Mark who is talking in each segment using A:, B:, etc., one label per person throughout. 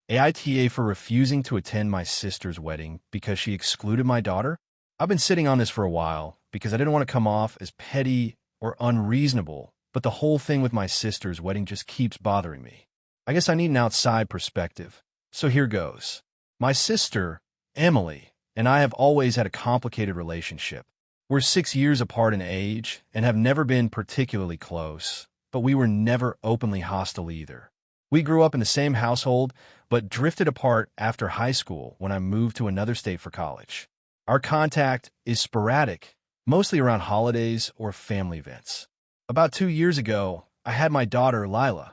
A: AITA for refusing to attend my sister's wedding because she excluded my daughter? I've been sitting on this for a while because I didn't want to come off as petty or unreasonable, but the whole thing with my sister's wedding just keeps bothering me. I guess I need an outside perspective. So here goes. My sister, Emily, and I have always had a complicated relationship. We're 6 years apart in age and have never been particularly close, but we were never openly hostile either. We grew up in the same household, but drifted apart after high school when I moved to another state for college. Our contact is sporadic, mostly around holidays or family events. About 2 years ago, I had my daughter, Lila.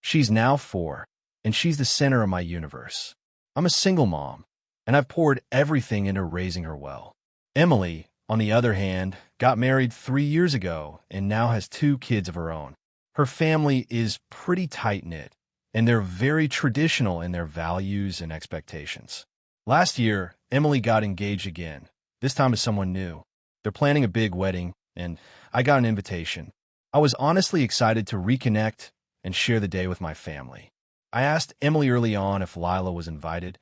A: She's now 4, and she's the center of my universe. I'm a single mom, and I've poured everything into raising her well. Emily, on the other hand, got married 3 years ago and now has 2 kids of her own. Her family is pretty tight-knit, and they're very traditional in their values and expectations. Last year, Emily got engaged again, this time to someone new. They're planning a big wedding, and I got an invitation. I was honestly excited to reconnect and share the day with my family. I asked Emily early on if Lila was invited,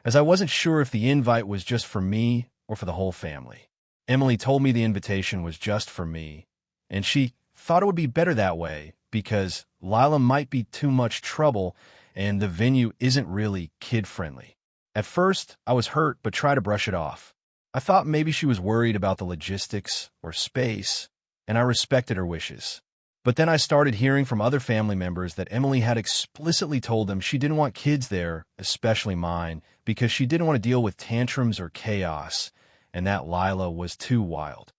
A: as I wasn't sure if the invite was just for me or for the whole family. Emily told me the invitation was just for me, and she thought it would be better that way because Lila might be too much trouble and the venue isn't really kid-friendly. At first, I was hurt but tried to brush it off. I thought maybe she was worried about the logistics or space, and I respected her wishes. But then I started hearing from other family members that Emily had explicitly told them she didn't want kids there, especially mine, because she didn't want to deal with tantrums or chaos, and that Lila was too wild.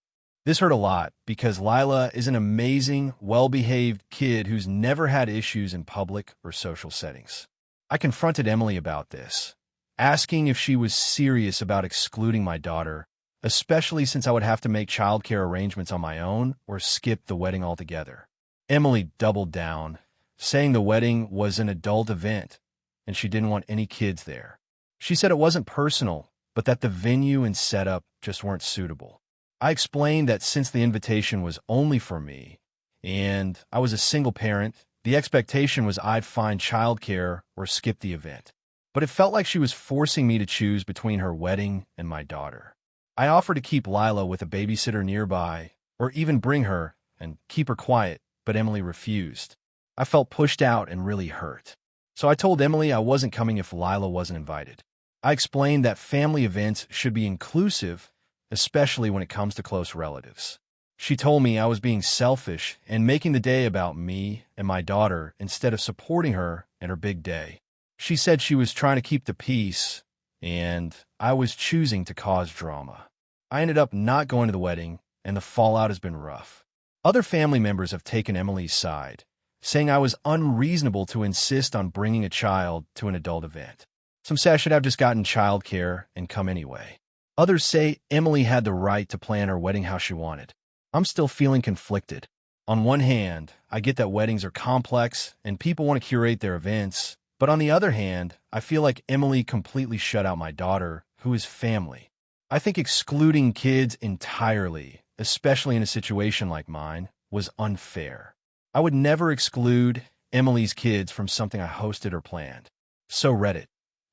A: This hurt a lot because Lila is an amazing, well-behaved kid who's never had issues in public or social settings. I confronted Emily about this, asking if she was serious about excluding my daughter, especially since I would have to make childcare arrangements on my own or skip the wedding altogether. Emily doubled down, saying the wedding was an adult event and she didn't want any kids there. She said it wasn't personal, but that the venue and setup just weren't suitable. I explained that since the invitation was only for me, and I was a single parent, the expectation was I'd find childcare or skip the event. But it felt like she was forcing me to choose between her wedding and my daughter. I offered to keep Lila with a babysitter nearby, or even bring her and keep her quiet, but Emily refused. I felt pushed out and really hurt. So I told Emily I wasn't coming if Lila wasn't invited. I explained that family events should be inclusive, especially when it comes to close relatives. She told me I was being selfish and making the day about me and my daughter instead of supporting her and her big day. She said she was trying to keep the peace, and I was choosing to cause drama. I ended up not going to the wedding, and the fallout has been rough. Other family members have taken Emily's side, saying I was unreasonable to insist on bringing a child to an adult event. Some say I should have just gotten childcare and come anyway. Others say Emily had the right to plan her wedding how she wanted. I'm still feeling conflicted. On one hand, I get that weddings are complex and people want to curate their events, but on the other hand, I feel like Emily completely shut out my daughter, who is family. I think excluding kids entirely, especially in a situation like mine, was unfair. I would never exclude Emily's kids from something I hosted or planned. So Reddit.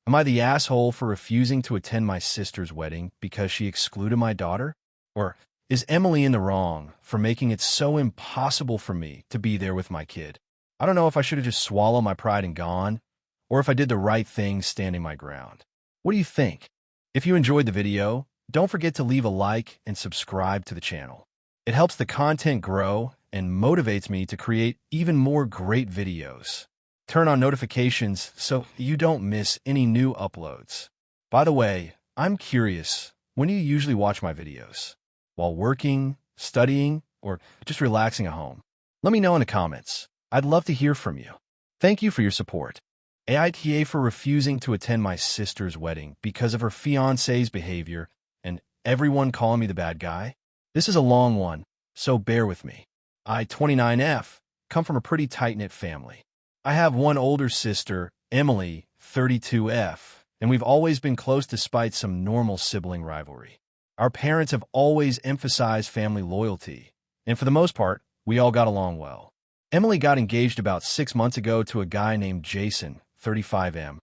A: Am I the asshole for refusing to attend my sister's wedding because she excluded my daughter? Or is Emily in the wrong for making it so impossible for me to be there with my kid? I don't know if I should have just swallowed my pride and gone, or if I did the right thing standing my ground. What do you think? If you enjoyed the video, don't forget to leave a like and subscribe to the channel. It helps the content grow and motivates me to create even more great videos. Turn on notifications so you don't miss any new uploads. By the way, I'm curious, when do you usually watch my videos? While working, studying, or just relaxing at home? Let me know in the comments. I'd love to hear from you. Thank you for your support. AITA for refusing to attend my sister's wedding because of her fiancé's behavior and everyone calling me the bad guy. This is a long one, so bear with me. I, 29F, come from a pretty tight-knit family. I have one older sister, Emily, 32F, and we've always been close despite some normal sibling rivalry. Our parents have always emphasized family loyalty, and for the most part, we all got along well. Emily got engaged about 6 months ago to a guy named Jason, 35M.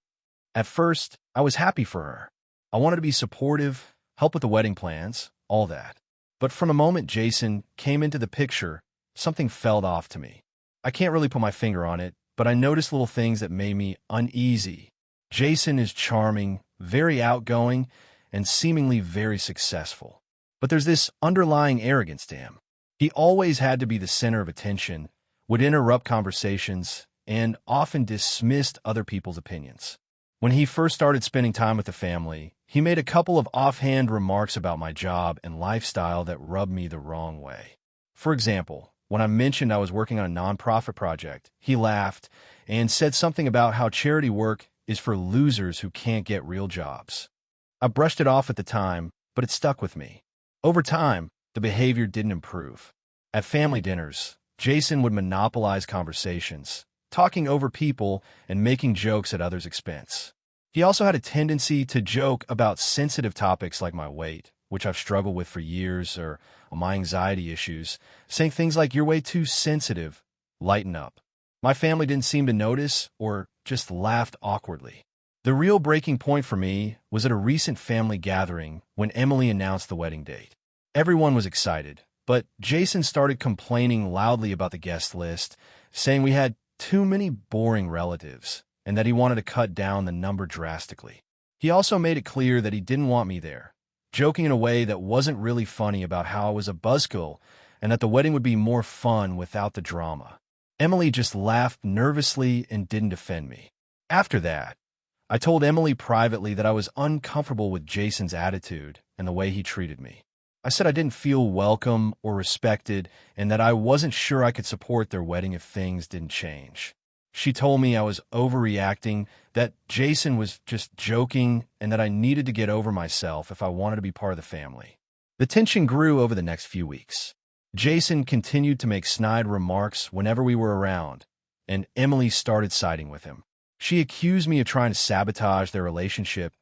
A: At first, I was happy for her. I wanted to be supportive, help with the wedding plans, all that. But from the moment Jason came into the picture, something fell off to me. I can't really put my finger on it, but I noticed little things that made me uneasy. Jason is charming, very outgoing, and seemingly very successful. But there's this underlying arrogance to him. He always had to be the center of attention, would interrupt conversations, and often dismissed other people's opinions. When he first started spending time with the family, he made a couple of offhand remarks about my job and lifestyle that rubbed me the wrong way. For example, when I mentioned I was working on a nonprofit project, he laughed and said something about how charity work is for losers who can't get real jobs. I brushed it off at the time, but it stuck with me. Over time, the behavior didn't improve. At family dinners, Jason would monopolize conversations, talking over people and making jokes at others' expense. He also had a tendency to joke about sensitive topics like my weight, which I've struggled with for years, or my anxiety issues, saying things like, "You're way too sensitive, lighten up." My family didn't seem to notice or just laughed awkwardly. The real breaking point for me was at a recent family gathering when Emily announced the wedding date. Everyone was excited, but Jason started complaining loudly about the guest list, saying we had too many boring relatives and that he wanted to cut down the number drastically. He also made it clear that he didn't want me there, joking in a way that wasn't really funny about how I was a buzzkill and that the wedding would be more fun without the drama. Emily just laughed nervously and didn't defend me. After that, I told Emily privately that I was uncomfortable with Jason's attitude and the way he treated me. I said I didn't feel welcome or respected and that I wasn't sure I could support their wedding if things didn't change. She told me I was overreacting, that Jason was just joking, and that I needed to get over myself if I wanted to be part of the family. The tension grew over the next few weeks. Jason continued to make snide remarks whenever we were around, and Emily started siding with him. She accused me of trying to sabotage their relationship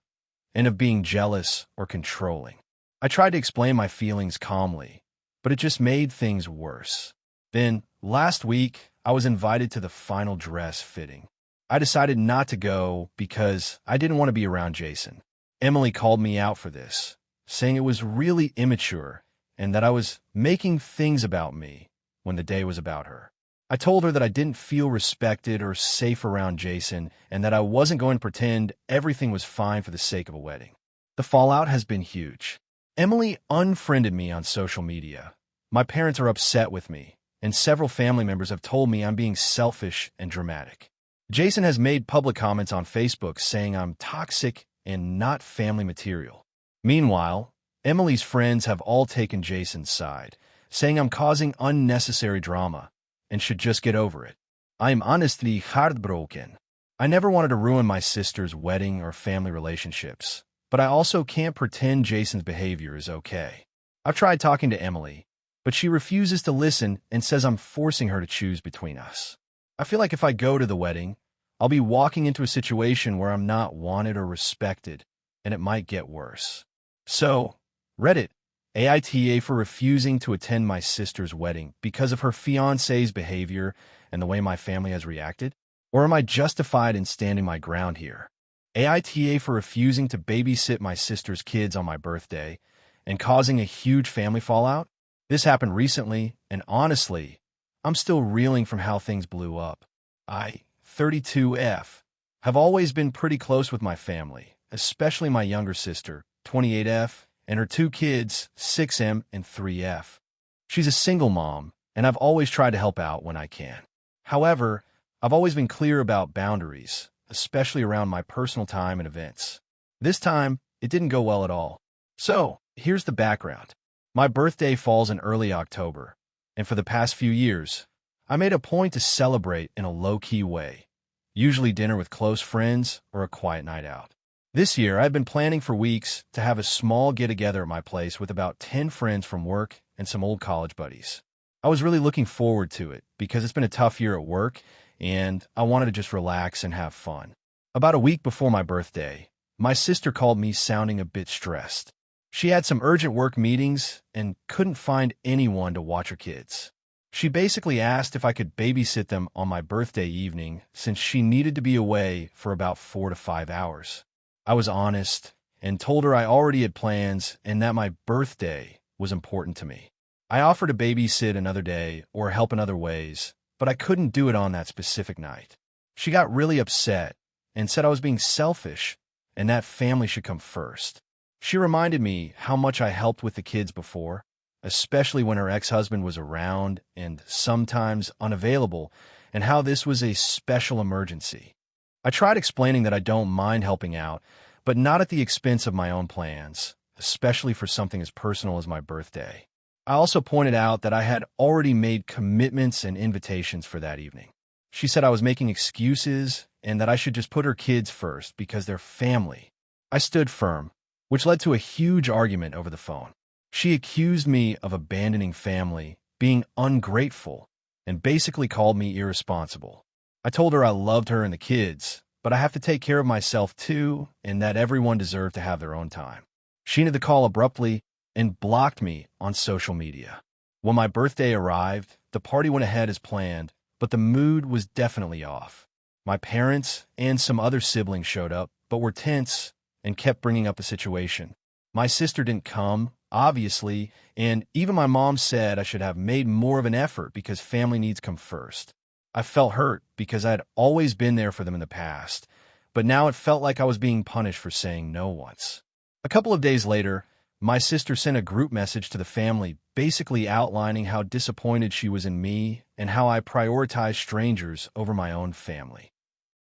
A: and of being jealous or controlling. I tried to explain my feelings calmly, but it just made things worse. Then, last week, I was invited to the final dress fitting. I decided not to go because I didn't want to be around Jason. Emily called me out for this, saying it was really immature and that I was making things about me when the day was about her. I told her that I didn't feel respected or safe around Jason and that I wasn't going to pretend everything was fine for the sake of a wedding. The fallout has been huge. Emily unfriended me on social media. My parents are upset with me, and several family members have told me I'm being selfish and dramatic. Jason has made public comments on Facebook saying I'm toxic and not family material. Meanwhile, Emily's friends have all taken Jason's side, saying I'm causing unnecessary drama and should just get over it. I am honestly heartbroken. I never wanted to ruin my sister's wedding or family relationships, but I also can't pretend Jason's behavior is okay. I've tried talking to Emily, but she refuses to listen and says I'm forcing her to choose between us. I feel like if I go to the wedding, I'll be walking into a situation where I'm not wanted or respected, and it might get worse. So, Reddit, AITA for refusing to attend my sister's wedding because of her fiancé's behavior and the way my family has reacted? Or am I justified in standing my ground here? AITA for refusing to babysit my sister's kids on my birthday and causing a huge family fallout? This happened recently, and honestly, I'm still reeling from how things blew up. I, 32F, have always been pretty close with my family, especially my younger sister, 28F, and her two kids, 6M and 3F. She's a single mom, and I've always tried to help out when I can. However, I've always been clear about boundaries, especially around my personal time and events. This time, it didn't go well at all. So, here's the background. My birthday falls in early October, and for the past few years, I made a point to celebrate in a low-key way, usually dinner with close friends or a quiet night out. This year, I've been planning for weeks to have a small get-together at my place with about 10 friends from work and some old college buddies. I was really looking forward to it because it's been a tough year at work, and I wanted to just relax and have fun. About a week before my birthday, my sister called me sounding a bit stressed. She had some urgent work meetings and couldn't find anyone to watch her kids. She basically asked if I could babysit them on my birthday evening since she needed to be away for about 4 to 5 hours. I was honest and told her I already had plans and that my birthday was important to me. I offered to babysit another day or help in other ways, but I couldn't do it on that specific night. She got really upset and said I was being selfish and that family should come first. She reminded me how much I helped with the kids before, especially when her ex-husband was around and sometimes unavailable, and how this was a special emergency. I tried explaining that I don't mind helping out, but not at the expense of my own plans, especially for something as personal as my birthday. I also pointed out that I had already made commitments and invitations for that evening. She said I was making excuses and that I should just put her kids first because they're family. I stood firm, which led to a huge argument over the phone. She accused me of abandoning family, being ungrateful, and basically called me irresponsible. I told her I loved her and the kids, but I have to take care of myself too, and that everyone deserved to have their own time. She ended the call abruptly and blocked me on social media. When my birthday arrived, the party went ahead as planned, but the mood was definitely off. My parents and some other siblings showed up, but were tense and kept bringing up the situation. My sister didn't come, obviously, and even my mom said I should have made more of an effort because family needs come first. I felt hurt because I had always been there for them in the past, but now it felt like I was being punished for saying no once. A couple of days later, my sister sent a group message to the family basically outlining how disappointed she was in me and how I prioritized strangers over my own family.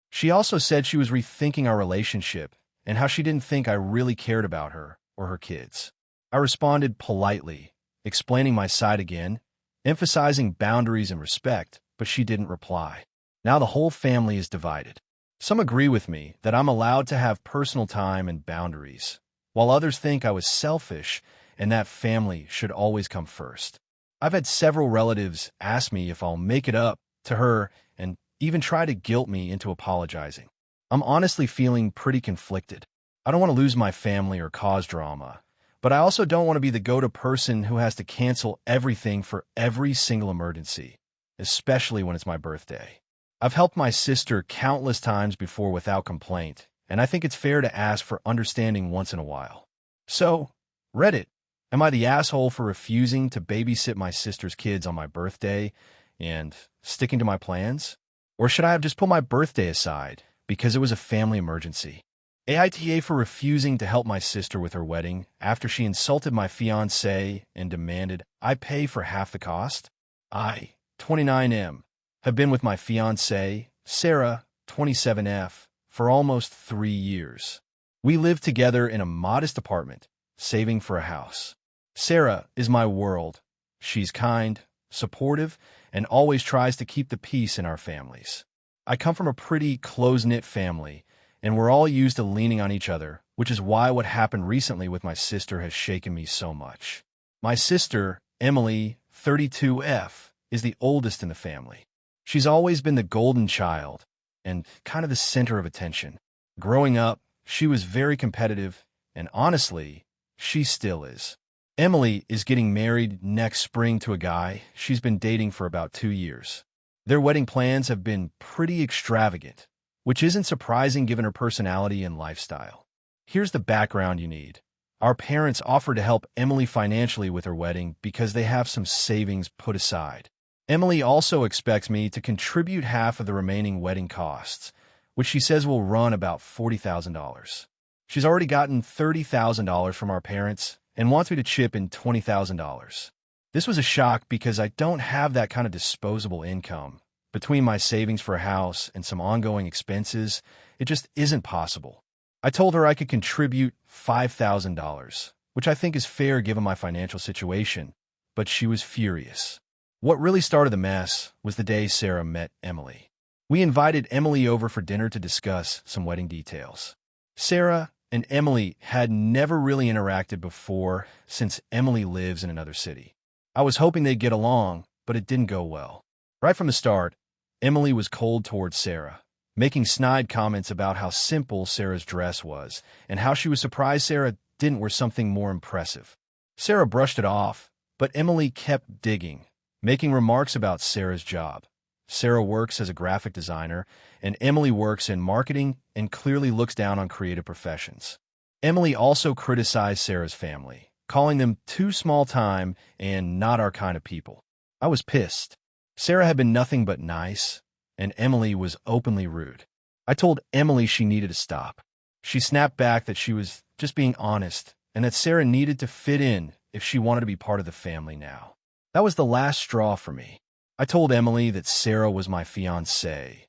A: She also said she was rethinking our relationship and how she didn't think I really cared about her or her kids. I responded politely, explaining my side again, emphasizing boundaries and respect, but she didn't reply. Now the whole family is divided. Some agree with me that I'm allowed to have personal time and boundaries, while others think I was selfish and that family should always come first. I've had several relatives ask me if I'll make it up to her and even try to guilt me into apologizing. I'm honestly feeling pretty conflicted. I don't want to lose my family or cause drama, but I also don't want to be the go-to person who has to cancel everything for every single emergency, especially when it's my birthday. I've helped my sister countless times before without complaint, and I think it's fair to ask for understanding once in a while. So, Reddit, am I the asshole for refusing to babysit my sister's kids on my birthday and sticking to my plans? Or should I have just put my birthday aside because it was a family emergency? AITA for refusing to help my sister with her wedding after she insulted my fiancé and demanded I pay for half the cost? I, 29M, have been with my fiancé, Sarah, 27F, for almost 3 years. We live together in a modest apartment, saving for a house. Sarah is my world. She's kind, supportive, and always tries to keep the peace in our families. I come from a pretty close-knit family, and we're all used to leaning on each other, which is why what happened recently with my sister has shaken me so much. My sister, Emily, 32F, is the oldest in the family. She's always been the golden child and kind of the center of attention. Growing up, she was very competitive, and honestly, she still is. Emily is getting married next spring to a guy she's been dating for about 2 years. Their wedding plans have been pretty extravagant, which isn't surprising given her personality and lifestyle. Here's the background you need. Our parents offered to help Emily financially with her wedding because they have some savings put aside. Emily also expects me to contribute half of the remaining wedding costs, which she says will run about $40,000. She's already gotten $30,000 from our parents and wants me to chip in $20,000. This was a shock because I don't have that kind of disposable income. Between my savings for a house and some ongoing expenses, it just isn't possible. I told her I could contribute $5,000, which I think is fair given my financial situation, but she was furious. What really started the mess was the day Sarah met Emily. We invited Emily over for dinner to discuss some wedding details. Sarah and Emily had never really interacted before since Emily lives in another city. I was hoping they'd get along, but it didn't go well. Right from the start, Emily was cold towards Sarah, making snide comments about how simple Sarah's dress was and how she was surprised Sarah didn't wear something more impressive. Sarah brushed it off, but Emily kept digging, making remarks about Sarah's job. Sarah works as a graphic designer, and Emily works in marketing and clearly looks down on creative professions. Emily also criticized Sarah's family, calling them too small time and not our kind of people. I was pissed. Sarah had been nothing but nice, and Emily was openly rude. I told Emily she needed to stop. She snapped back that she was just being honest and that Sarah needed to fit in if she wanted to be part of the family now. That was the last straw for me. I told Emily that Sarah was my fiancée,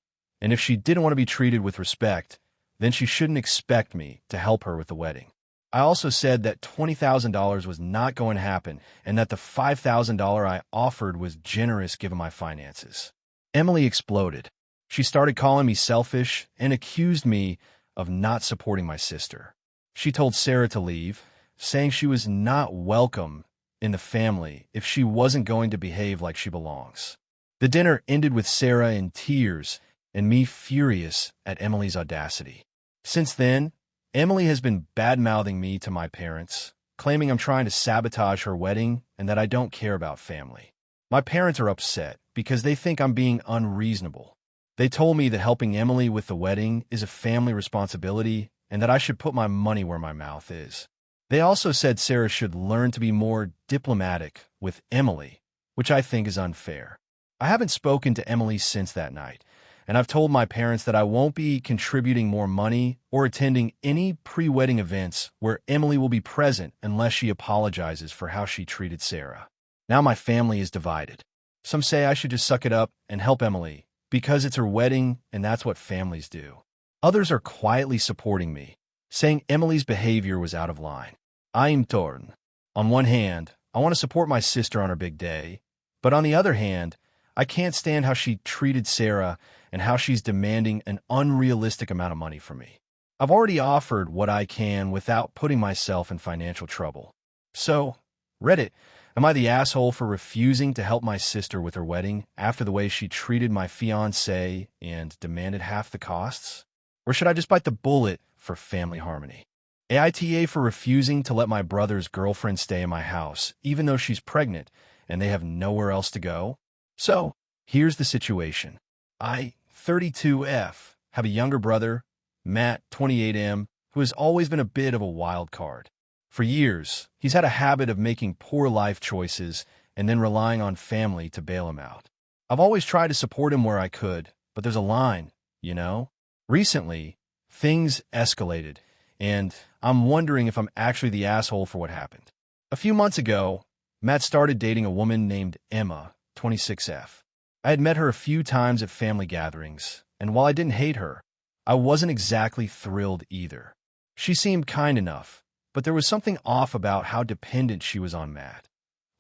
A: and if she didn't want to be treated with respect, then she shouldn't expect me to help her with the wedding. I also said that $20,000 was not going to happen and that the $5,000 I offered was generous given my finances. Emily exploded. She started calling me selfish and accused me of not supporting my sister. She told Sarah to leave, saying she was not welcome in the family if she wasn't going to behave like she belongs. The dinner ended with Sarah in tears and me furious at Emily's audacity. Since then, Emily has been bad-mouthing me to my parents, claiming I'm trying to sabotage her wedding and that I don't care about family. My parents are upset because they think I'm being unreasonable. They told me that helping Emily with the wedding is a family responsibility and that I should put my money where my mouth is. They also said Sarah should learn to be more diplomatic with Emily, which I think is unfair. I haven't spoken to Emily since that night, and I've told my parents that I won't be contributing more money or attending any pre-wedding events where Emily will be present unless she apologizes for how she treated Sarah. Now my family is divided. Some say I should just suck it up and help Emily because it's her wedding and that's what families do. Others are quietly supporting me, saying Emily's behavior was out of line. I'm torn. On one hand, I want to support my sister on her big day, but on the other hand, I can't stand how she treated Sarah and how she's demanding an unrealistic amount of money from me. I've already offered what I can without putting myself in financial trouble. So, Reddit, am I the asshole for refusing to help my sister with her wedding after the way she treated my fiancé and demanded half the costs? Or should I just bite the bullet for family harmony? AITA for refusing to let my brother's girlfriend stay in my house, even though she's pregnant and they have nowhere else to go? So, here's the situation. I, 32F, have a younger brother, Matt, 28M, who has always been a bit of a wild card. For years, he's had a habit of making poor life choices and then relying on family to bail him out. I've always tried to support him where I could, but there's a line, you know? Recently, things escalated, and I'm wondering if I'm actually the asshole for what happened. A few months ago, Matt started dating a woman named Emma, 26F. I had met her a few times at family gatherings, and while I didn't hate her, I wasn't exactly thrilled either. She seemed kind enough, but there was something off about how dependent she was on Matt,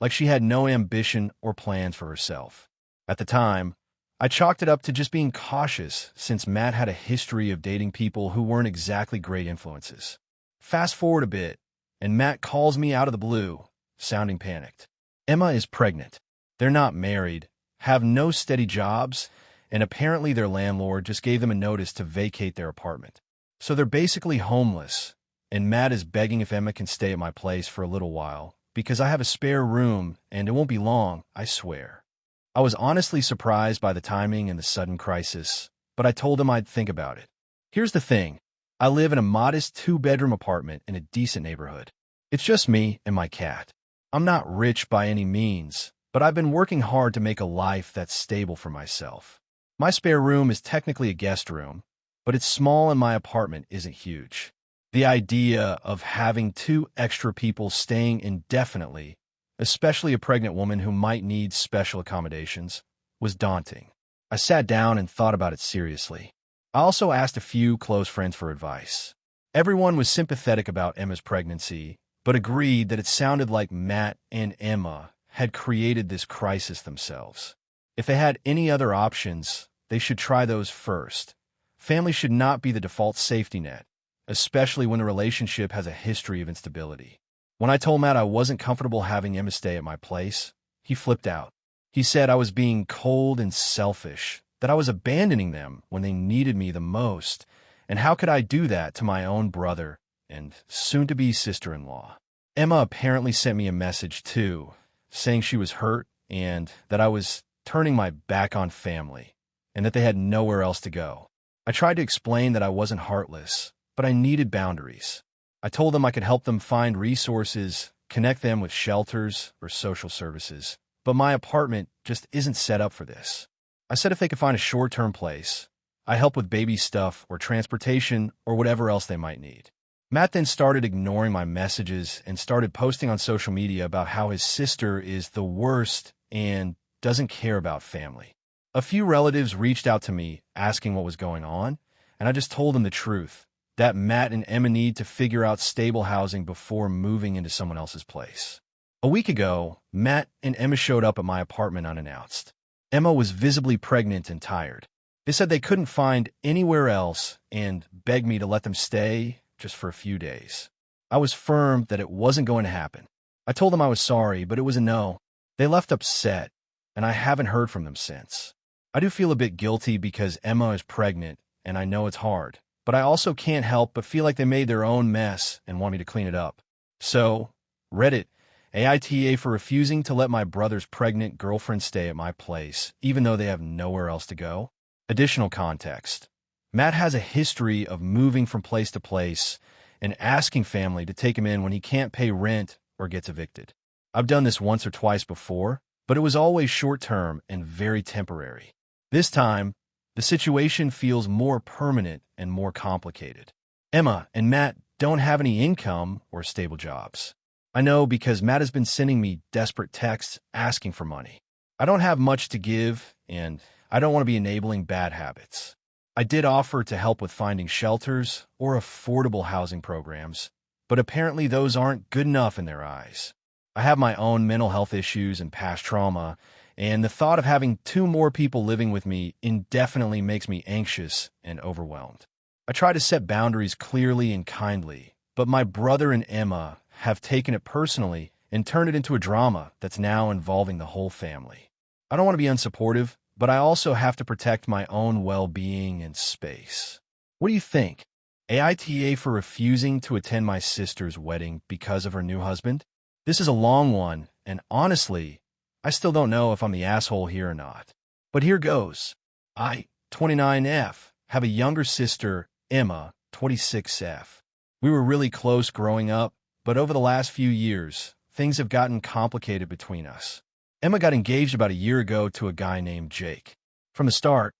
A: like she had no ambition or plans for herself. At the time, I chalked it up to just being cautious since Matt had a history of dating people who weren't exactly great influences. Fast forward a bit, and Matt calls me out of the blue, sounding panicked. Emma is pregnant. They're not married, have no steady jobs, and apparently their landlord just gave them a notice to vacate their apartment. So they're basically homeless, and Matt is begging if Emma can stay at my place for a little while, because I have a spare room, and it won't be long, I swear. I was honestly surprised by the timing and the sudden crisis, but I told him I'd think about it. Here's the thing. I live in a modest 2-bedroom apartment in a decent neighborhood. It's just me and my cat. I'm not rich by any means, but I've been working hard to make a life that's stable for myself. My spare room is technically a guest room, but it's small and my apartment isn't huge. The idea of having 2 extra people staying indefinitely, especially a pregnant woman who might need special accommodations, was daunting. I sat down and thought about it seriously. I also asked a few close friends for advice. Everyone was sympathetic about Emma's pregnancy, but agreed that it sounded like Matt and Emma had created this crisis themselves. If they had any other options, they should try those first. Family should not be the default safety net, especially when the relationship has a history of instability. When I told Matt I wasn't comfortable having Emma stay at my place, he flipped out. He said I was being cold and selfish, that I was abandoning them when they needed me the most, and how could I do that to my own brother and soon-to-be sister-in-law? Emma apparently sent me a message too, saying she was hurt and that I was turning my back on family, and that they had nowhere else to go. I tried to explain that I wasn't heartless, but I needed boundaries. I told them I could help them find resources, connect them with shelters or social services, but my apartment just isn't set up for this. I said if they could find a short-term place, I help with baby stuff or transportation or whatever else they might need. Matt then started ignoring my messages and started posting on social media about how his sister is the worst and doesn't care about family. A few relatives reached out to me asking what was going on, and I just told them the truth, that Matt and Emma need to figure out stable housing before moving into someone else's place. A week ago, Matt and Emma showed up at my apartment unannounced. Emma was visibly pregnant and tired. They said they couldn't find anywhere else and begged me to let them stay just for a few days. I was firm that it wasn't going to happen. I told them I was sorry, but it was a no. They left upset, and I haven't heard from them since. I do feel a bit guilty because Emma is pregnant, and I know it's hard, but I also can't help but feel like they made their own mess and want me to clean it up. So, Reddit, AITA for refusing to let my brother's pregnant girlfriend stay at my place, even though they have nowhere else to go. Additional context. Matt has a history of moving from place to place and asking family to take him in when he can't pay rent or gets evicted. I've done this once or twice before, but it was always short-term and very temporary. This time, the situation feels more permanent and more complicated. Emma and Matt don't have any income or stable jobs. I know because Matt has been sending me desperate texts asking for money. I don't have much to give, and I don't want to be enabling bad habits. I did offer to help with finding shelters or affordable housing programs, but apparently those aren't good enough in their eyes. I have my own mental health issues and past trauma, and the thought of having 2 more people living with me indefinitely makes me anxious and overwhelmed. I try to set boundaries clearly and kindly, but my brother and Emma have taken it personally and turned it into a drama that's now involving the whole family. I don't want to be unsupportive, but I also have to protect my own well-being and space. What do you think? AITA for refusing to attend my sister's wedding because of her new husband? This is a long one, and honestly, I still don't know if I'm the asshole here or not. But here goes. I, 29F, have a younger sister, Emma, 26F. We were really close growing up, but over the last few years, things have gotten complicated between us. Emma got engaged about a year ago to a guy named Jake. From the start,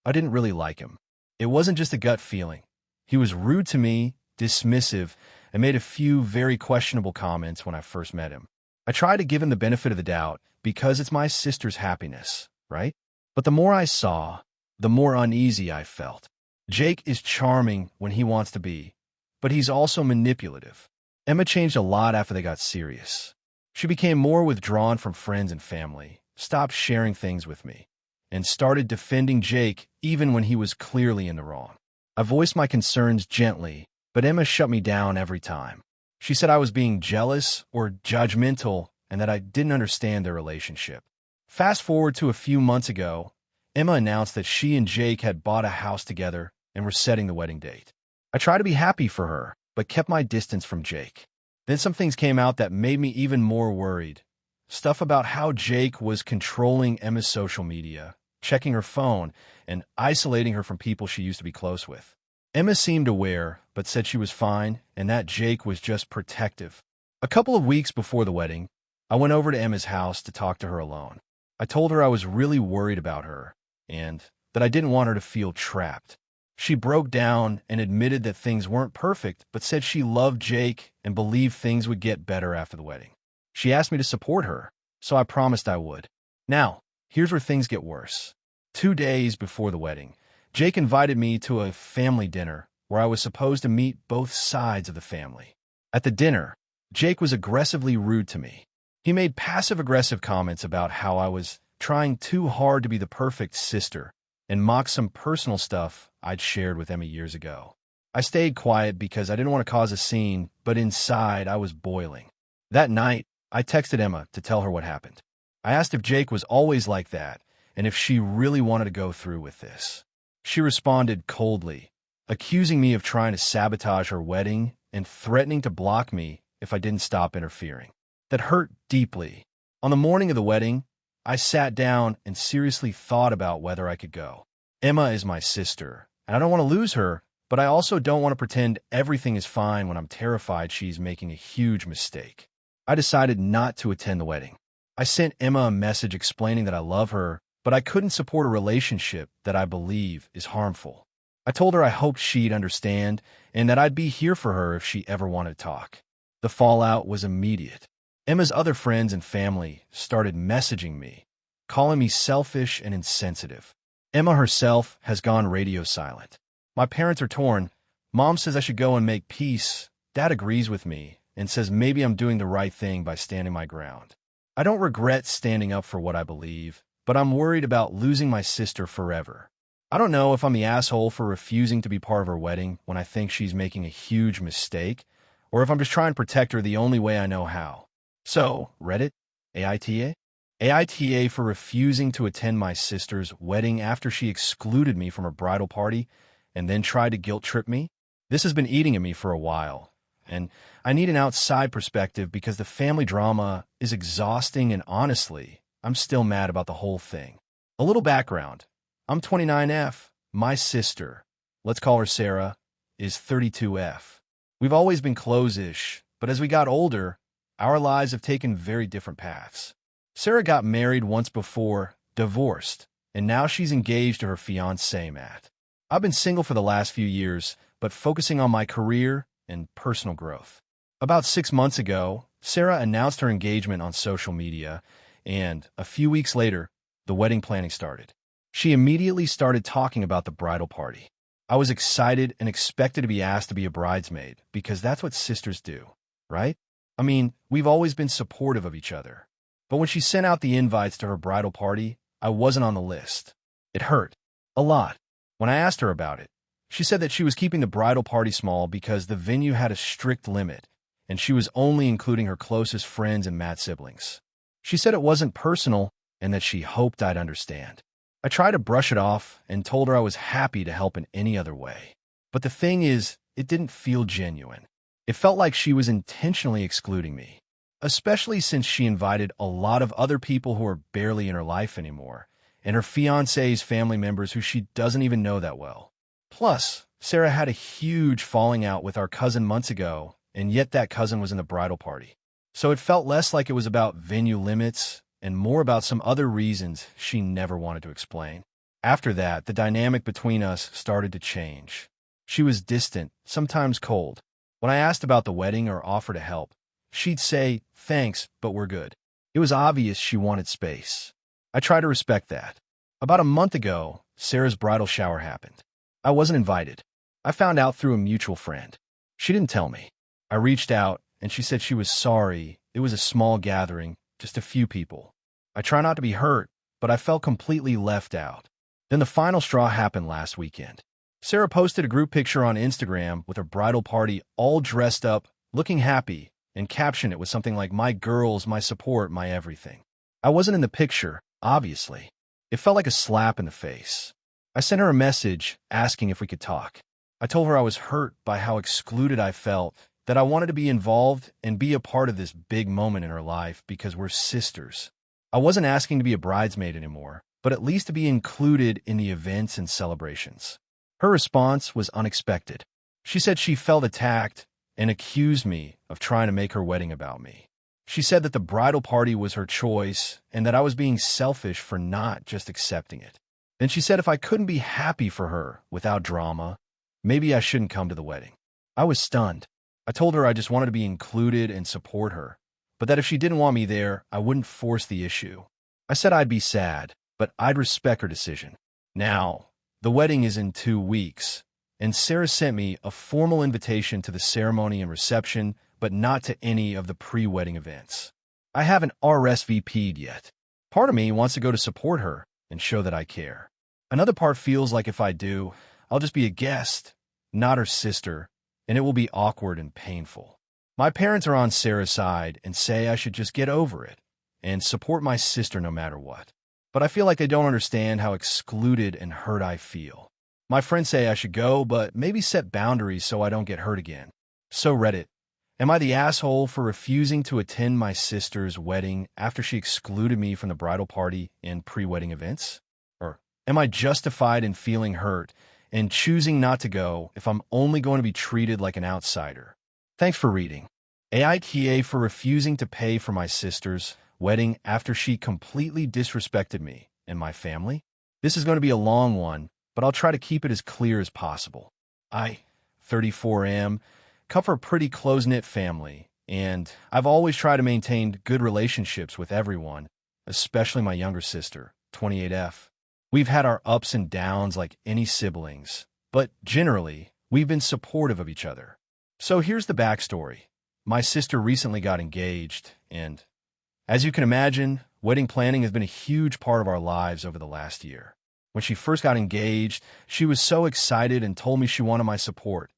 A: I didn't really like him. It wasn't just a gut feeling. He was rude to me, dismissive, and made a few very questionable comments when I first met him. I tried to give him the benefit of the doubt because it's my sister's happiness, right? But the more I saw, the more uneasy I felt. Jake is charming when he wants to be, but he's also manipulative. Emma changed a lot after they got serious. She became more withdrawn from friends and family, stopped sharing things with me, and started defending Jake even when he was clearly in the wrong. I voiced my concerns gently, but Emma shut me down every time. She said I was being jealous or judgmental and that I didn't understand their relationship. Fast forward to a few months ago, Emma announced that she and Jake had bought a house together and were setting the wedding date. I tried to be happy for her, but kept my distance from Jake. Then some things came out that made me even more worried. Stuff about how Jake was controlling Emma's social media, checking her phone, and isolating her from people she used to be close with. Emma seemed aware, but said she was fine and that Jake was just protective. A couple of weeks before the wedding, I went over to Emma's house to talk to her alone. I told her I was really worried about her and that I didn't want her to feel trapped. She broke down and admitted that things weren't perfect, but said she loved Jake and believed things would get better after the wedding. She asked me to support her, so I promised I would. Now, here's where things get worse. 2 days before the wedding, Jake invited me to a family dinner where I was supposed to meet both sides of the family. At the dinner, Jake was aggressively rude to me. He made passive-aggressive comments about how I was trying too hard to be the perfect sister and mocked some personal stuff I'd shared with Emma years ago. I stayed quiet because I didn't want to cause a scene, but inside I was boiling. That night, I texted Emma to tell her what happened. I asked if Jake was always like that and if she really wanted to go through with this. She responded coldly, accusing me of trying to sabotage her wedding and threatening to block me if I didn't stop interfering. That hurt deeply. On the morning of the wedding, I sat down and seriously thought about whether I could go. Emma is my sister, and I don't want to lose her, but I also don't want to pretend everything is fine when I'm terrified she's making a huge mistake. I decided not to attend the wedding. I sent Emma a message explaining that I love her, but I couldn't support a relationship that I believe is harmful. I told her I hoped she'd understand and that I'd be here for her if she ever wanted to talk. The fallout was immediate. Emma's other friends and family started messaging me, calling me selfish and insensitive. Emma herself has gone radio silent. My parents are torn. Mom says I should go and make peace. Dad agrees with me and says maybe I'm doing the right thing by standing my ground. I don't regret standing up for what I believe, but I'm worried about losing my sister forever. I don't know if I'm the asshole for refusing to be part of her wedding when I think she's making a huge mistake, or if I'm just trying to protect her the only way I know how. So, Reddit, AITA? AITA for refusing to attend my sister's wedding after she excluded me from her bridal party and then tried to guilt trip me? This has been eating at me for a while, and I need an outside perspective because the family drama is exhausting and honestly, I'm still mad about the whole thing. A little background. I'm 29F. My sister, let's call her Sarah, is 32F. We've always been close-ish, but as we got older, our lives have taken very different paths. Sarah got married once before, divorced, and now she's engaged to her fiancé, Matt. I've been single for the last few years, but focusing on my career and personal growth. About 6 months ago, Sarah announced her engagement on social media, and a few weeks later, the wedding planning started. She immediately started talking about the bridal party. I was excited and expected to be asked to be a bridesmaid because that's what sisters do, right? I mean, we've always been supportive of each other. But when she sent out the invites to her bridal party, I wasn't on the list. It hurt. A lot. When I asked her about it, she said that she was keeping the bridal party small because the venue had a strict limit, and she was only including her closest friends and Matt's siblings. She said it wasn't personal and that she hoped I'd understand. I tried to brush it off and told her I was happy to help in any other way. But the thing is, it didn't feel genuine. It felt like she was intentionally excluding me, especially since she invited a lot of other people who are barely in her life anymore, and her fiancé's family members who she doesn't even know that well. Plus, Sarah had a huge falling out with our cousin months ago, and yet that cousin was in the bridal party. So it felt less like it was about venue limits and more about some other reasons she never wanted to explain. After that, the dynamic between us started to change. She was distant, sometimes cold. When I asked about the wedding or offered to help, she'd say, "Thanks, but we're good." It was obvious she wanted space. I try to respect that. About a month ago, Sarah's bridal shower happened. I wasn't invited. I found out through a mutual friend. She didn't tell me. I reached out, and she said she was sorry. It was a small gathering, just a few people. I try not to be hurt, but I felt completely left out. Then the final straw happened last weekend. Sarah posted a group picture on Instagram with her bridal party all dressed up, looking happy, and captioned it with something like, "My girls, my support, my everything." I wasn't in the picture, obviously. It felt like a slap in the face. I sent her a message asking if we could talk. I told her I was hurt by how excluded I felt, that I wanted to be involved and be a part of this big moment in her life because we're sisters. I wasn't asking to be a bridesmaid anymore, but at least to be included in the events and celebrations. Her response was unexpected. She said she felt attacked and accused me of trying to make her wedding about me. She said that the bridal party was her choice and that I was being selfish for not just accepting it. Then she said if I couldn't be happy for her without drama, maybe I shouldn't come to the wedding. I was stunned. I told her I just wanted to be included and support her, but that if she didn't want me there, I wouldn't force the issue. I said I'd be sad, but I'd respect her decision. Now, the wedding is in 2 weeks, and Sarah sent me a formal invitation to the ceremony and reception, but not to any of the pre-wedding events. I haven't RSVP'd yet. Part of me wants to go to support her and show that I care. Another part feels like if I do, I'll just be a guest, not her sister, and it will be awkward and painful. My parents are on Sarah's side and say I should just get over it and support my sister no matter what. But I feel like they don't understand how excluded and hurt I feel. My friends say I should go, but maybe set boundaries so I don't get hurt again. So Reddit, Am I the asshole for refusing to attend my sister's wedding after she excluded me from the bridal party and pre-wedding events? Or am I justified in feeling hurt and choosing not to go if I'm only going to be treated like an outsider? Thanks for reading. AITA for refusing to pay for my sister's wedding after she completely disrespected me and my family. This is going to be a long one, but I'll try to keep it as clear as possible. I, 34 am, come from a pretty close-knit family, and I've always tried to maintain good relationships with everyone, especially my younger sister, 28F. We've had our ups and downs like any siblings, but generally, we've been supportive of each other. So here's the backstory. My sister recently got engaged, and as you can imagine, wedding planning has been a huge part of our lives over the last year. When she first got engaged, she was so excited and told me she wanted my support,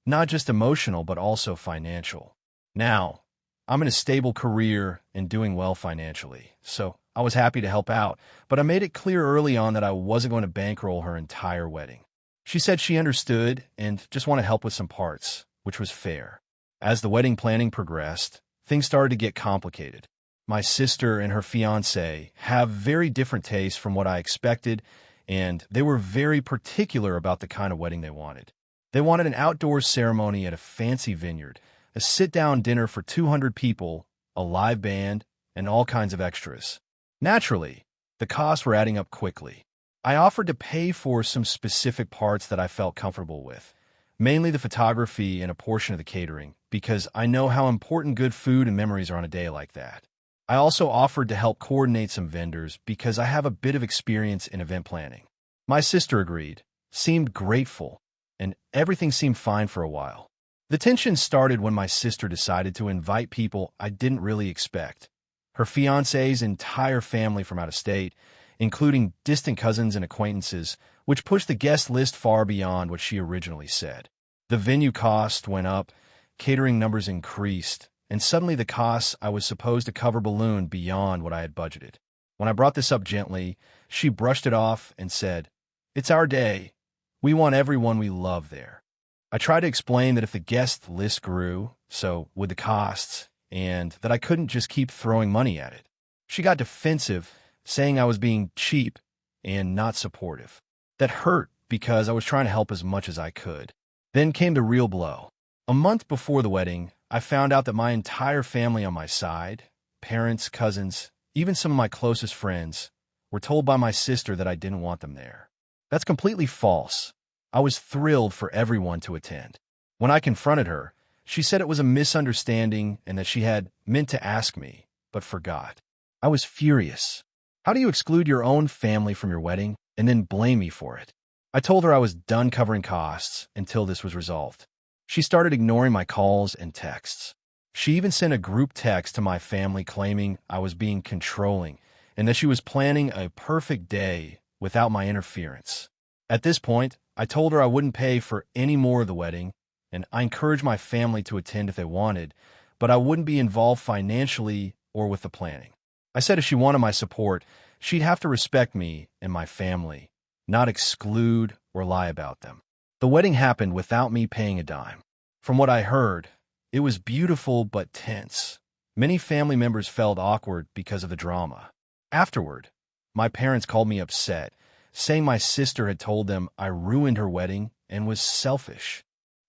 A: not just emotional, but also financial. Now, I'm in a stable career and doing well financially, so I was happy to help out, but I made it clear early on that I wasn't going to bankroll her entire wedding. She said she understood and just wanted help with some parts, which was fair. As the wedding planning progressed, things started to get complicated. My sister and her fiancé have very different tastes from what I expected, and they were very particular about the kind of wedding they wanted. They wanted an outdoor ceremony at a fancy vineyard, a sit-down dinner for 200 people, a live band, and all kinds of extras. Naturally, the costs were adding up quickly. I offered to pay for some specific parts that I felt comfortable with, mainly the photography and a portion of the catering, because I know how important good food and memories are on a day like that. I also offered to help coordinate some vendors because I have a bit of experience in event planning. My sister agreed, seemed grateful, and everything seemed fine for a while. The tension started when my sister decided to invite people I didn't really expect. Her fiancé's entire family from out of state, including distant cousins and acquaintances, which pushed the guest list far beyond what she originally said. The venue cost went up, catering numbers increased, and suddenly the costs I was supposed to cover ballooned beyond what I had budgeted. When I brought this up gently, she brushed it off and said, "It's our day. We want everyone we love there." I tried to explain that if the guest list grew, so would the costs, and that I couldn't just keep throwing money at it. She got defensive, saying I was being cheap and not supportive. That hurt because I was trying to help as much as I could. Then came the real blow. A month before the wedding, I found out that my entire family on my side, parents, cousins, even some of my closest friends, were told by my sister that I didn't want them there. That's completely false. I was thrilled for everyone to attend. When I confronted her, she said it was a misunderstanding and that she had meant to ask me, but forgot. I was furious. How do you exclude your own family from your wedding and then blame me for it? I told her I was done covering costs until this was resolved. She started ignoring my calls and texts. She even sent a group text to my family claiming I was being controlling and that she was planning a perfect day without my interference. At this point, I told her I wouldn't pay for any more of the wedding, and I encouraged my family to attend if they wanted, but I wouldn't be involved financially or with the planning. I said if she wanted my support, she'd have to respect me and my family, not exclude or lie about them. The wedding happened without me paying a dime. From what I heard, it was beautiful but tense. Many family members felt awkward because of the drama. Afterward, my parents called me upset, saying my sister had told them I ruined her wedding and was selfish.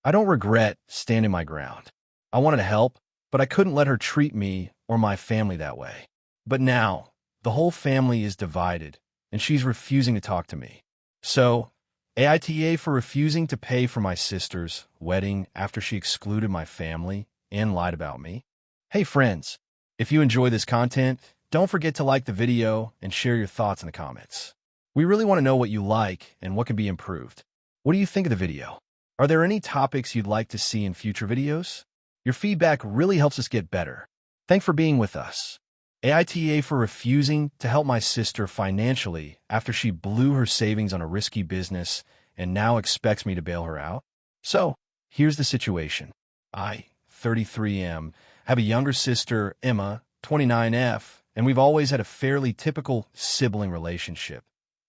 A: I don't regret standing my ground. I wanted to help, but I couldn't let her treat me or my family that way. But now, the whole family is divided, and she's refusing to talk to me. So, AITA for refusing to pay for my sister's wedding after she excluded my family and lied about me. Hey friends, if you enjoy this content, don't forget to like the video and share your thoughts in the comments. We really want to know what you like and what can be improved. What do you think of the video? Are there any topics you'd like to see in future videos? Your feedback really helps us get better. Thanks for being with us. AITA for refusing to help my sister financially after she blew her savings on a risky business and now expects me to bail her out. So, here's the situation. I, 33M, have a younger sister, Emma, 29F, and we've always had a fairly typical sibling relationship.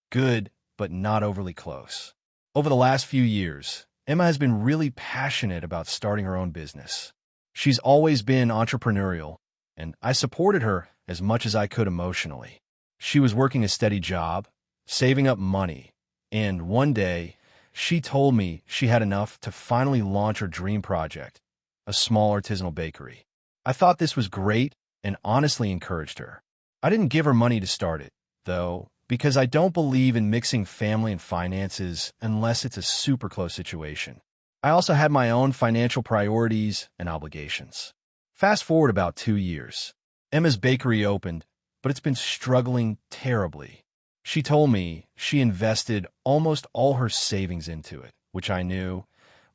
A: Good, but not overly close. Over the last few years, Emma has been really passionate about starting her own business. She's always been entrepreneurial, and I supported her as much as I could emotionally. She was working a steady job, saving up money, and one day, she told me she had enough to finally launch her dream project, a small artisanal bakery. I thought this was great and honestly encouraged her. I didn't give her money to start it, though, because I don't believe in mixing family and finances unless it's a super close situation. I also had my own financial priorities and obligations. Fast forward about 2 years. Emma's bakery opened, but it's been struggling terribly. She told me she invested almost all her savings into it, which I knew,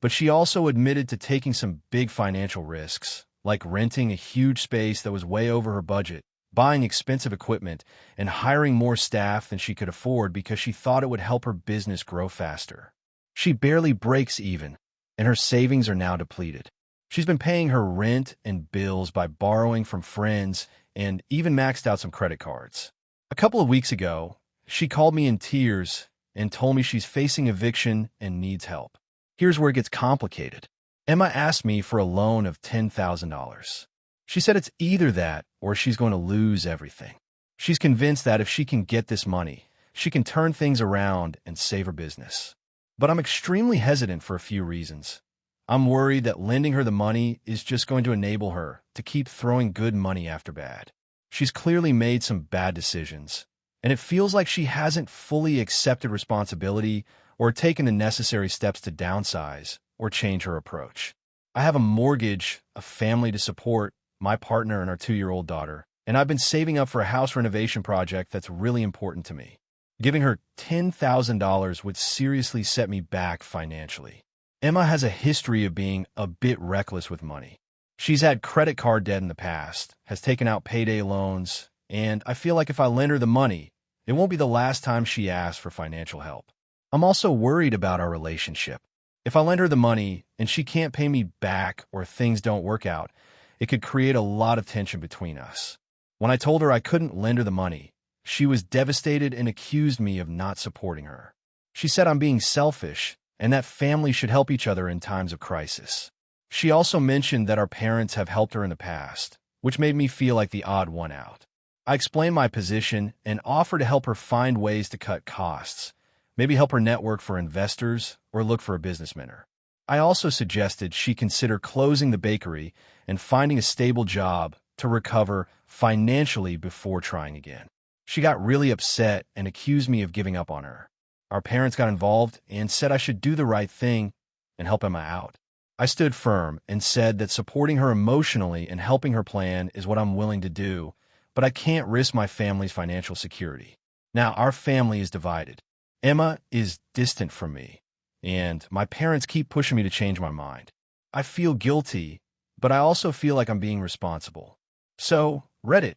A: but she also admitted to taking some big financial risks, like renting a huge space that was way over her budget, buying expensive equipment, and hiring more staff than she could afford because she thought it would help her business grow faster. She barely breaks even, and her savings are now depleted. She's been paying her rent and bills by borrowing from friends and even maxed out some credit cards. A couple of weeks ago, she called me in tears and told me she's facing eviction and needs help. Here's where it gets complicated. Emma asked me for a loan of $10,000. She said it's either that or she's going to lose everything. She's convinced that if she can get this money, she can turn things around and save her business. But I'm extremely hesitant for a few reasons. I'm worried that lending her the money is just going to enable her to keep throwing good money after bad. She's clearly made some bad decisions, and it feels like she hasn't fully accepted responsibility or taken the necessary steps to downsize or change her approach. I have a mortgage, a family to support, my partner and our 2-year-old daughter, and I've been saving up for a house renovation project that's really important to me. Giving her $10,000 would seriously set me back financially. Emma has a history of being a bit reckless with money. She's had credit card debt in the past, has taken out payday loans, and I feel like if I lend her the money, it won't be the last time she asks for financial help. I'm also worried about our relationship. If I lend her the money and she can't pay me back or things don't work out, it could create a lot of tension between us. When I told her I couldn't lend her the money, she was devastated and accused me of not supporting her. She said I'm being selfish and that families should help each other in times of crisis. She also mentioned that our parents have helped her in the past, which made me feel like the odd one out. I explained my position and offered to help her find ways to cut costs, maybe help her network for investors or look for a business mentor. I also suggested she consider closing the bakery and finding a stable job to recover financially before trying again. She got really upset and accused me of giving up on her. Our parents got involved and said I should do the right thing and help Emma out. I stood firm and said that supporting her emotionally and helping her plan is what I'm willing to do, but I can't risk my family's financial security. Now, our family is divided. Emma is distant from me, and my parents keep pushing me to change my mind. I feel guilty, but I also feel like I'm being responsible. So, Reddit,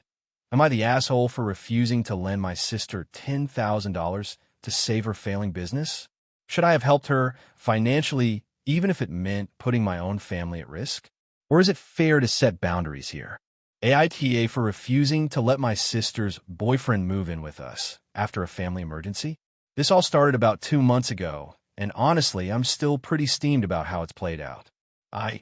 A: am I the asshole for refusing to lend my sister $10,000 to save her failing business? Should I have helped her financially, even if it meant putting my own family at risk? Or is it fair to set boundaries here? AITA for refusing to let my sister's boyfriend move in with us after a family emergency? This all started about 2 months ago, and honestly, I'm still pretty steamed about how it's played out. I,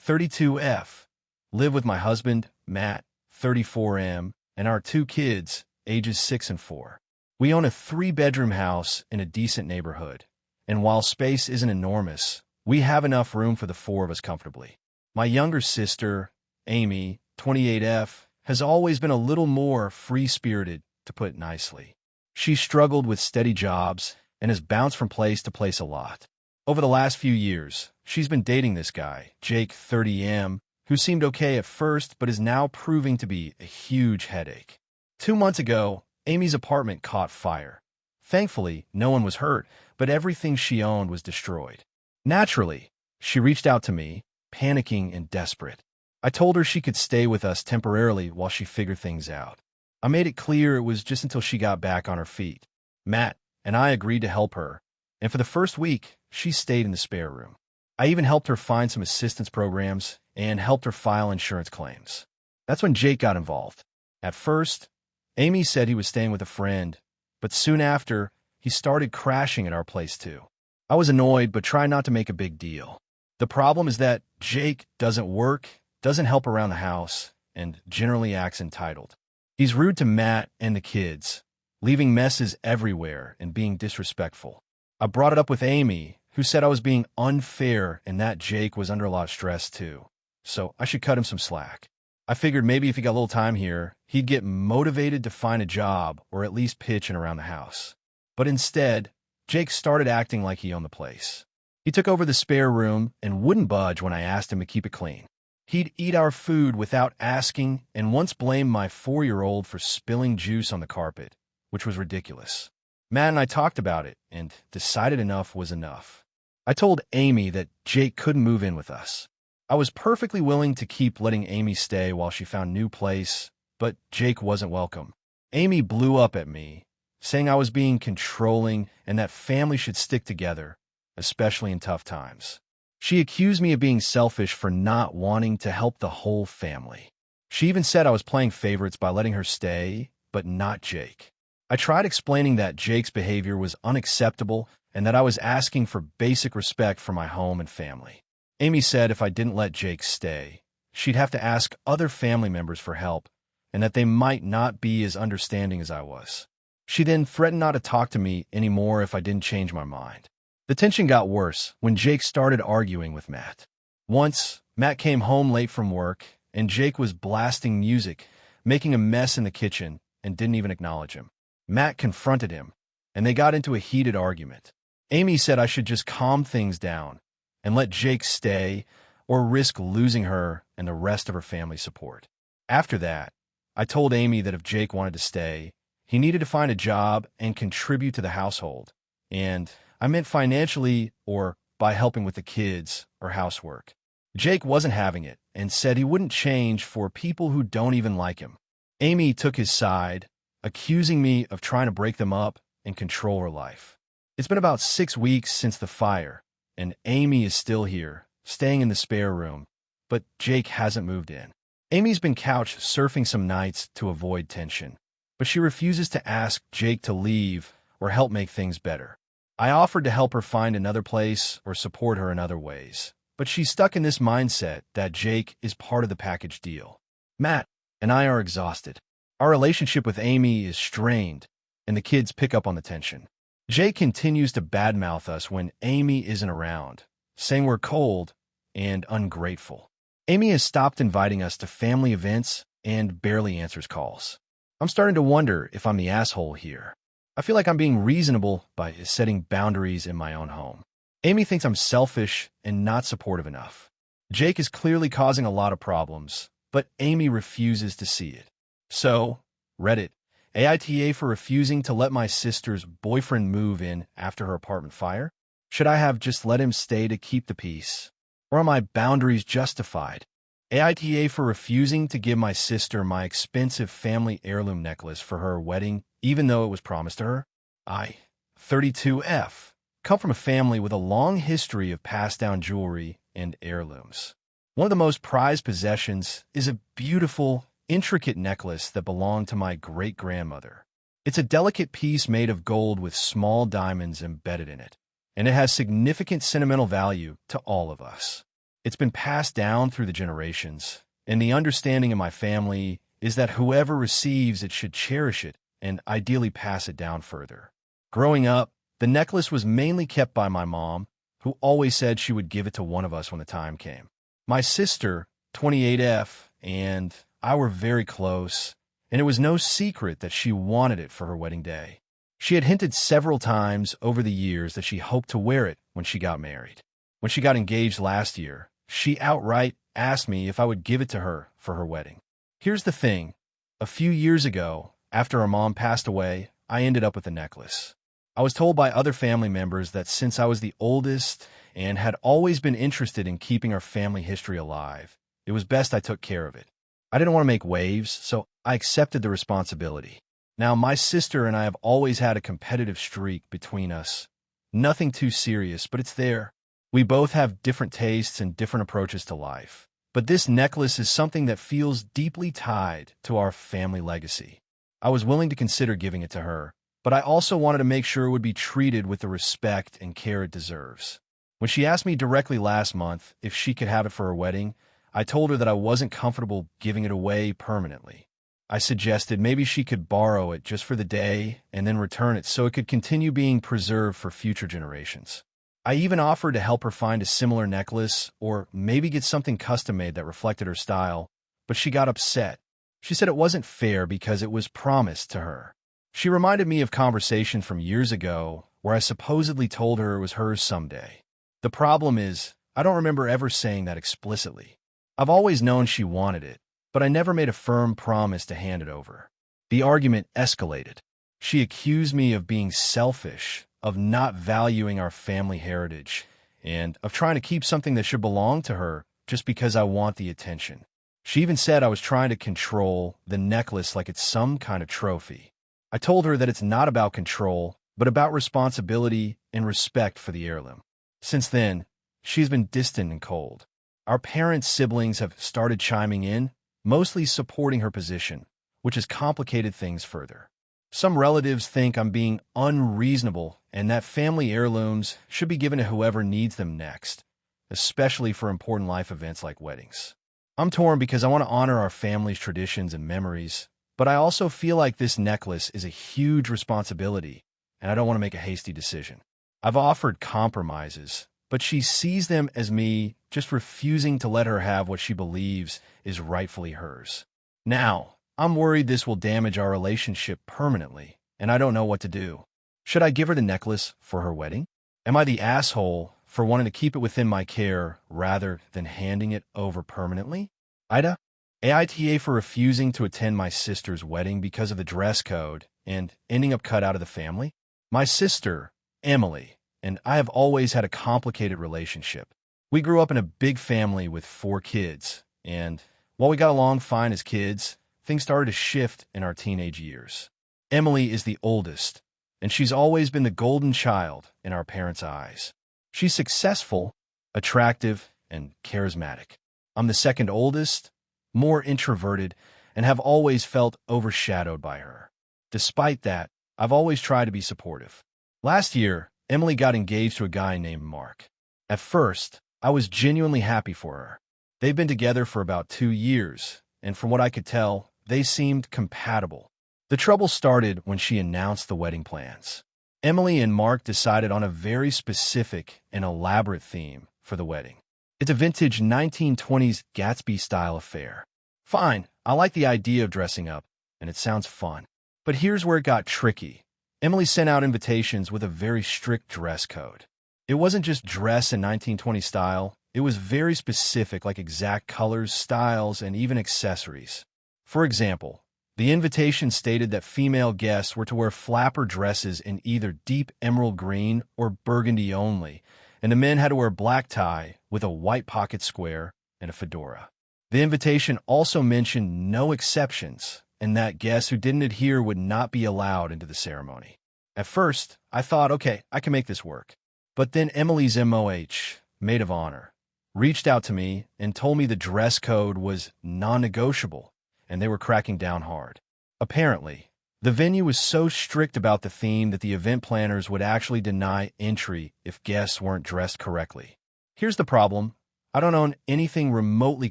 A: 32F, live with my husband, Matt, 34M, and our 2 kids, ages 6 and 4. We own a 3-bedroom house in a decent neighborhood, and while space isn't enormous, we have enough room for the 4 of us comfortably. My younger sister, Amy, 28F, has always been a little more free-spirited, to put it nicely. She struggled with steady jobs and has bounced from place to place a lot. Over the last few years, she's been dating this guy, Jake, 30M, who seemed okay at first but is now proving to be a huge headache. 2 months ago, Amy's apartment caught fire. Thankfully, no one was hurt, but everything she owned was destroyed. Naturally, she reached out to me, panicking and desperate. I told her she could stay with us temporarily while she figured things out. I made it clear it was just until she got back on her feet. Matt and I agreed to help her, and for the first week, she stayed in the spare room. I even helped her find some assistance programs and helped her file insurance claims. That's when Jake got involved. At first, Amy said he was staying with a friend, but soon after, he started crashing at our place too. I was annoyed but tried not to make a big deal. The problem is that Jake doesn't work doesn't help around the house, and generally acts entitled. He's rude to Matt and the kids, leaving messes everywhere and being disrespectful. I brought it up with Amy, who said I was being unfair and that Jake was under a lot of stress too, so I should cut him some slack. I figured maybe if he got a little time here, he'd get motivated to find a job or at least pitching around the house. But instead, Jake started acting like he owned the place. He took over the spare room and wouldn't budge when I asked him to keep it clean. He'd eat our food without asking and once blamed my 4-year-old for spilling juice on the carpet, which was ridiculous. Matt and I talked about it and decided enough was enough. I told Amy that Jake couldn't move in with us. I was perfectly willing to keep letting Amy stay while she found a new place, but Jake wasn't welcome. Amy blew up at me, saying I was being controlling and that family should stick together, especially in tough times. She accused me of being selfish for not wanting to help the whole family. She even said I was playing favorites by letting her stay, but not Jake. I tried explaining that Jake's behavior was unacceptable and that I was asking for basic respect for my home and family. Amy said if I didn't let Jake stay, she'd have to ask other family members for help and that they might not be as understanding as I was. She then threatened not to talk to me anymore if I didn't change my mind. The tension got worse when Jake started arguing with Matt. Once, Matt came home late from work, and Jake was blasting music, making a mess in the kitchen, and didn't even acknowledge him. Matt confronted him, and they got into a heated argument. Amy said I should just calm things down and let Jake stay or risk losing her and the rest of her family support. After that, I told Amy that if Jake wanted to stay, he needed to find a job and contribute to the household, and I meant financially or by helping with the kids or housework. Jake wasn't having it and said he wouldn't change for people who don't even like him. Amy took his side, accusing me of trying to break them up and control her life. It's been about 6 weeks since the fire, and Amy is still here, staying in the spare room, but Jake hasn't moved in. Amy's been couch surfing some nights to avoid tension, but she refuses to ask Jake to leave or help make things better. I offered to help her find another place or support her in other ways, but she's stuck in this mindset that Jake is part of the package deal. Matt and I are exhausted. Our relationship with Amy is strained, and the kids pick up on the tension. Jake continues to badmouth us when Amy isn't around, saying we're cold and ungrateful. Amy has stopped inviting us to family events and barely answers calls. I'm starting to wonder if I'm the asshole here. I feel like I'm being reasonable by setting boundaries in my own home. Amy thinks I'm selfish and not supportive enough. Jake is clearly causing a lot of problems, but Amy refuses to see it. So, Reddit, AITA for refusing to let my sister's boyfriend move in after her apartment fire? Should I have just let him stay to keep the peace? Or are my boundaries justified? AITA for refusing to give my sister my expensive family heirloom necklace for her wedding, even though it was promised to her. I, 32F, come from a family with a long history of passed-down jewelry and heirlooms. One of the most prized possessions is a beautiful, intricate necklace that belonged to my great-grandmother. It's a delicate piece made of gold with small diamonds embedded in it, and it has significant sentimental value to all of us. It's been passed down through the generations, and the understanding in my family is that whoever receives it should cherish it and ideally pass it down further. Growing up, the necklace was mainly kept by my mom, who always said she would give it to one of us when the time came. My sister, 28F, and I were very close, and it was no secret that she wanted it for her wedding day. She had hinted several times over the years that she hoped to wear it when she got married. When she got engaged last year, she outright asked me if I would give it to her for her wedding. Here's the thing. A few years ago, after her mom passed away, I ended up with the necklace. I was told by other family members that since I was the oldest and had always been interested in keeping our family history alive, it was best I took care of it. I didn't want to make waves, so I accepted the responsibility. Now, my sister and I have always had a competitive streak between us. Nothing too serious, but it's there. We both have different tastes and different approaches to life. But this necklace is something that feels deeply tied to our family legacy. I was willing to consider giving it to her, but I also wanted to make sure it would be treated with the respect and care it deserves. When she asked me directly last month if she could have it for her wedding, I told her that I wasn't comfortable giving it away permanently. I suggested maybe she could borrow it just for the day and then return it so it could continue being preserved for future generations. I even offered to help her find a similar necklace or maybe get something custom-made that reflected her style, but she got upset. She said it wasn't fair because it was promised to her. She reminded me of conversations from years ago where I supposedly told her it was hers someday. The problem is, I don't remember ever saying that explicitly. I've always known she wanted it, but I never made a firm promise to hand it over. The argument escalated. She accused me of being selfish, of not valuing our family heritage, and of trying to keep something that should belong to her just because I want the attention. She even said I was trying to control the necklace like it's some kind of trophy. I told her that it's not about control, but about responsibility and respect for the heirloom. Since then, she's been distant and cold. Our parents' siblings have started chiming in, mostly supporting her position, which has complicated things further. Some relatives think I'm being unreasonable and that family heirlooms should be given to whoever needs them next, especially for important life events like weddings. I'm torn because I want to honor our family's traditions and memories, but I also feel like this necklace is a huge responsibility, and I don't want to make a hasty decision. I've offered compromises, but she sees them as me just refusing to let her have what she believes is rightfully hers. Now, I'm worried this will damage our relationship permanently, and I don't know what to do. Should I give her the necklace for her wedding? Am I the asshole for wanting to keep it within my care rather than handing it over permanently? AITA? AITA for refusing to attend my sister's wedding because of the dress code and ending up cut out of the family? My sister, Emily, and I have always had a complicated relationship. We grew up in a big family with 4 kids, and while we got along fine as kids, things started to shift in our teenage years. Emily is the oldest, and she's always been the golden child in our parents' eyes. She's successful, attractive, and charismatic. I'm the second oldest, more introverted, and have always felt overshadowed by her. Despite that, I've always tried to be supportive. Last year, Emily got engaged to a guy named Mark. At first, I was genuinely happy for her. They've been together for about 2 years, and from what I could tell, they seemed compatible. The trouble started when she announced the wedding plans. Emily and Mark decided on a very specific and elaborate theme for the wedding. It's a vintage 1920s Gatsby-style affair. Fine, I like the idea of dressing up, and it sounds fun. But here's where it got tricky. Emily sent out invitations with a very strict dress code. It wasn't just dress in 1920 style, it was very specific, like exact colors, styles, and even accessories. For example, the invitation stated that female guests were to wear flapper dresses in either deep emerald green or burgundy only, and the men had to wear a black tie with a white pocket square and a fedora. The invitation also mentioned no exceptions, and that guests who didn't adhere would not be allowed into the ceremony. At first, I thought, okay, I can make this work. But then Emily's MOH, maid of honor, reached out to me and told me the dress code was non-negotiable, and they were cracking down hard. Apparently, the venue was so strict about the theme that the event planners would actually deny entry if guests weren't dressed correctly. Here's the problem. I don't own anything remotely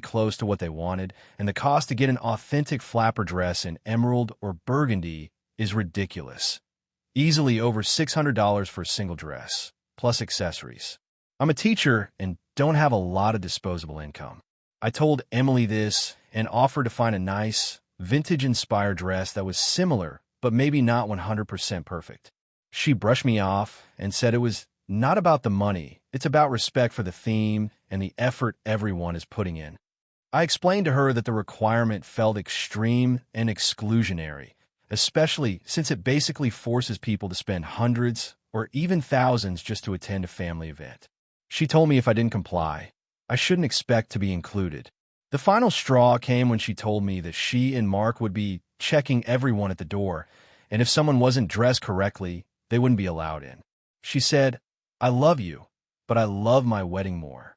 A: close to what they wanted, and the cost to get an authentic flapper dress in emerald or burgundy is ridiculous. Easily over $600 for a single dress, plus accessories. I'm a teacher and don't have a lot of disposable income. I told Emily this and offered to find a nice, vintage-inspired dress that was similar, but maybe not 100% perfect. She brushed me off and said it was not about the money, it's about respect for the theme and the effort everyone is putting in. I explained to her that the requirement felt extreme and exclusionary, especially since it basically forces people to spend hundreds or even thousands just to attend a family event. She told me if I didn't comply, I shouldn't expect to be included. The final straw came when she told me that she and Mark would be checking everyone at the door, and if someone wasn't dressed correctly, they wouldn't be allowed in. She said, "I love you, but I love my wedding more."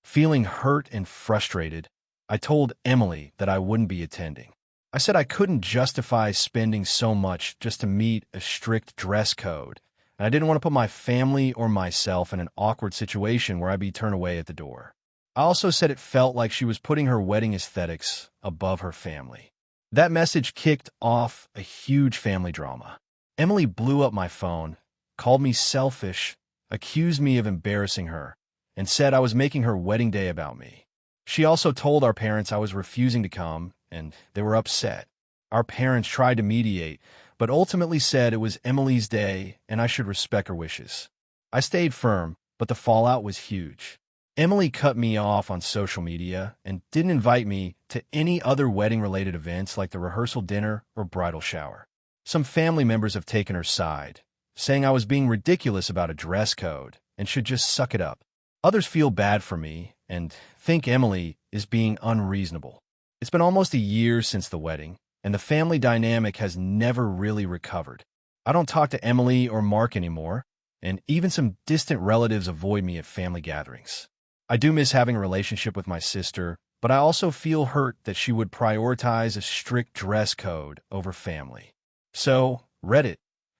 A: Feeling hurt and frustrated, I told Emily that I wouldn't be attending. I said I couldn't justify spending so much just to meet a strict dress code, and I didn't want to put my family or myself in an awkward situation where I'd be turned away at the door. I also said it felt like she was putting her wedding aesthetics above her family. That message kicked off a huge family drama. Emily blew up my phone, called me selfish, accused me of embarrassing her, and said I was making her wedding day about me. She also told our parents I was refusing to come, and they were upset. Our parents tried to mediate, but ultimately said it was Emily's day and I should respect her wishes. I stayed firm, but the fallout was huge. Emily cut me off on social media and didn't invite me to any other wedding-related events like the rehearsal dinner or bridal shower. Some family members have taken her side, saying I was being ridiculous about a dress code and should just suck it up. Others feel bad for me and think Emily is being unreasonable. It's been almost a year since the wedding, and the family dynamic has never really recovered. I don't talk to Emily or Mark anymore, and even some distant relatives avoid me at family gatherings. I do miss having a relationship with my sister, but I also feel hurt that she would prioritize a strict dress code over family. So, Reddit,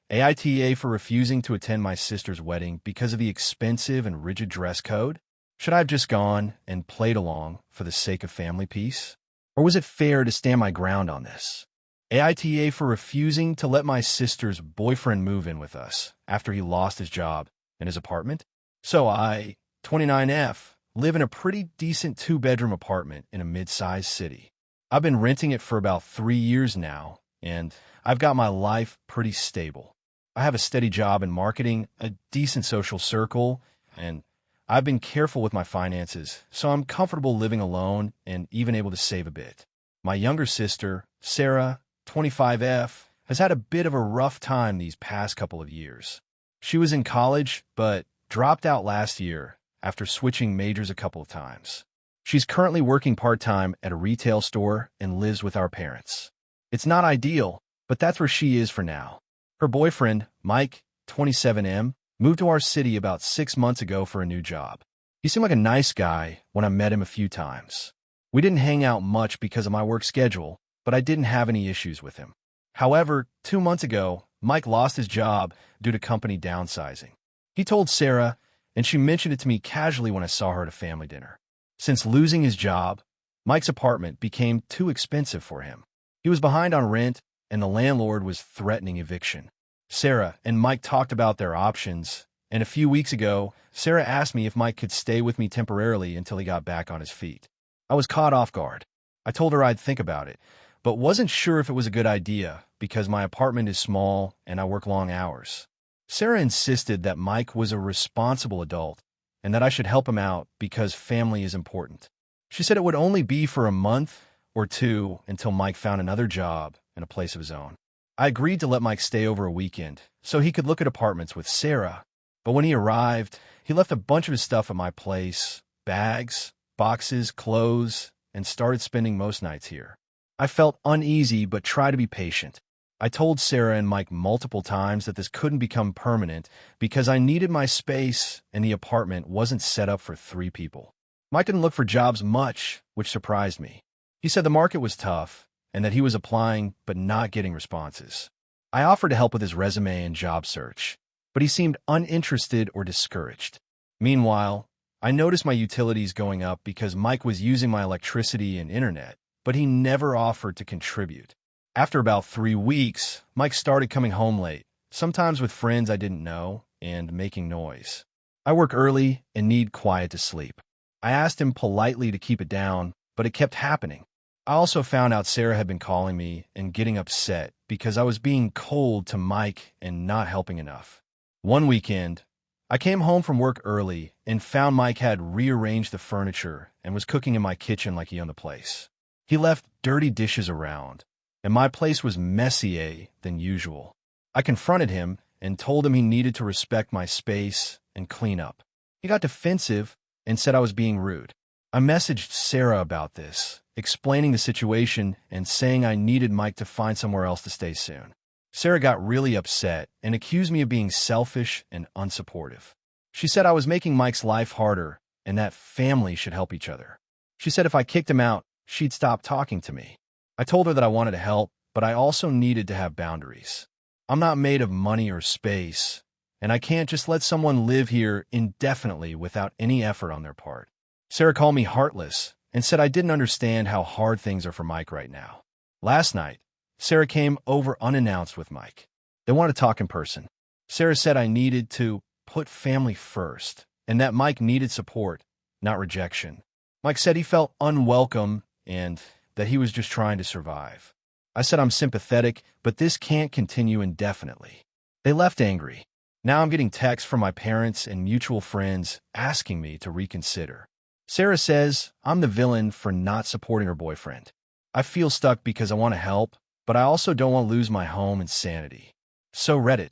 A: AITA for refusing to attend my sister's wedding because of the expensive and rigid dress code? Should I have just gone and played along for the sake of family peace? Or was it fair to stand my ground on this? AITA for refusing to let my sister's boyfriend move in with us after he lost his job and his apartment? So I, 29F, live in a pretty decent 2-bedroom apartment in a mid-sized city. I've been renting it for about 3 years now, and I've got my life pretty stable. I have a steady job in marketing, a decent social circle, and I've been careful with my finances, so I'm comfortable living alone and even able to save a bit. My younger sister, Sarah, 25F, has had a bit of a rough time these past couple of years. She was in college, but dropped out last year after switching majors a couple of times. She's currently working part-time at a retail store and lives with our parents. It's not ideal, but that's where she is for now. Her boyfriend, Mike, 27M, moved to our city about 6 months ago for a new job. He seemed like a nice guy when I met him a few times. We didn't hang out much because of my work schedule, but I didn't have any issues with him. However, 2 months ago, Mike lost his job due to company downsizing. He told Sarah, and she mentioned it to me casually when I saw her at a family dinner. Since losing his job, Mike's apartment became too expensive for him. He was behind on rent, and the landlord was threatening eviction. Sarah and Mike talked about their options, and a few weeks ago, Sarah asked me if Mike could stay with me temporarily until he got back on his feet. I was caught off guard. I told her I'd think about it, but wasn't sure if it was a good idea because my apartment is small and I work long hours. Sarah insisted that Mike was a responsible adult and that I should help him out because family is important. She said it would only be for a month or two until Mike found another job and a place of his own. I agreed to let Mike stay over a weekend so he could look at apartments with Sarah, but when he arrived, he left a bunch of his stuff at my place, bags, boxes, clothes, and started spending most nights here. I felt uneasy but tried to be patient. I told Sarah and Mike multiple times that this couldn't become permanent because I needed my space and the apartment wasn't set up for 3 people. Mike didn't look for jobs much, which surprised me. He said the market was tough and that he was applying but not getting responses. I offered to help with his resume and job search, but he seemed uninterested or discouraged. Meanwhile, I noticed my utilities going up because Mike was using my electricity and internet, but he never offered to contribute. After about 3 weeks, Mike started coming home late, sometimes with friends I didn't know, and making noise. I work early and need quiet to sleep. I asked him politely to keep it down, but it kept happening. I also found out Sarah had been calling me and getting upset because I was being cold to Mike and not helping enough. One weekend, I came home from work early and found Mike had rearranged the furniture and was cooking in my kitchen like he owned the place. He left dirty dishes around, and my place was messier than usual. I confronted him and told him he needed to respect my space and clean up. He got defensive and said I was being rude. I messaged Sarah about this, explaining the situation and saying I needed Mike to find somewhere else to stay soon. Sarah got really upset and accused me of being selfish and unsupportive. She said I was making Mike's life harder and that family should help each other. She said if I kicked him out, she'd stop talking to me. I told her that I wanted to help, but I also needed to have boundaries. I'm not made of money or space, and I can't just let someone live here indefinitely without any effort on their part. Sarah called me heartless and said I didn't understand how hard things are for Mike right now. Last night, Sarah came over unannounced with Mike. They wanted to talk in person. Sarah said I needed to put family first and that Mike needed support, not rejection. Mike said he felt unwelcome and that he was just trying to survive. I said I'm sympathetic, but this can't continue indefinitely. They left angry. Now I'm getting texts from my parents and mutual friends asking me to reconsider. Sarah says I'm the villain for not supporting her boyfriend. I feel stuck because I want to help, but I also don't want to lose my home and sanity. So Reddit,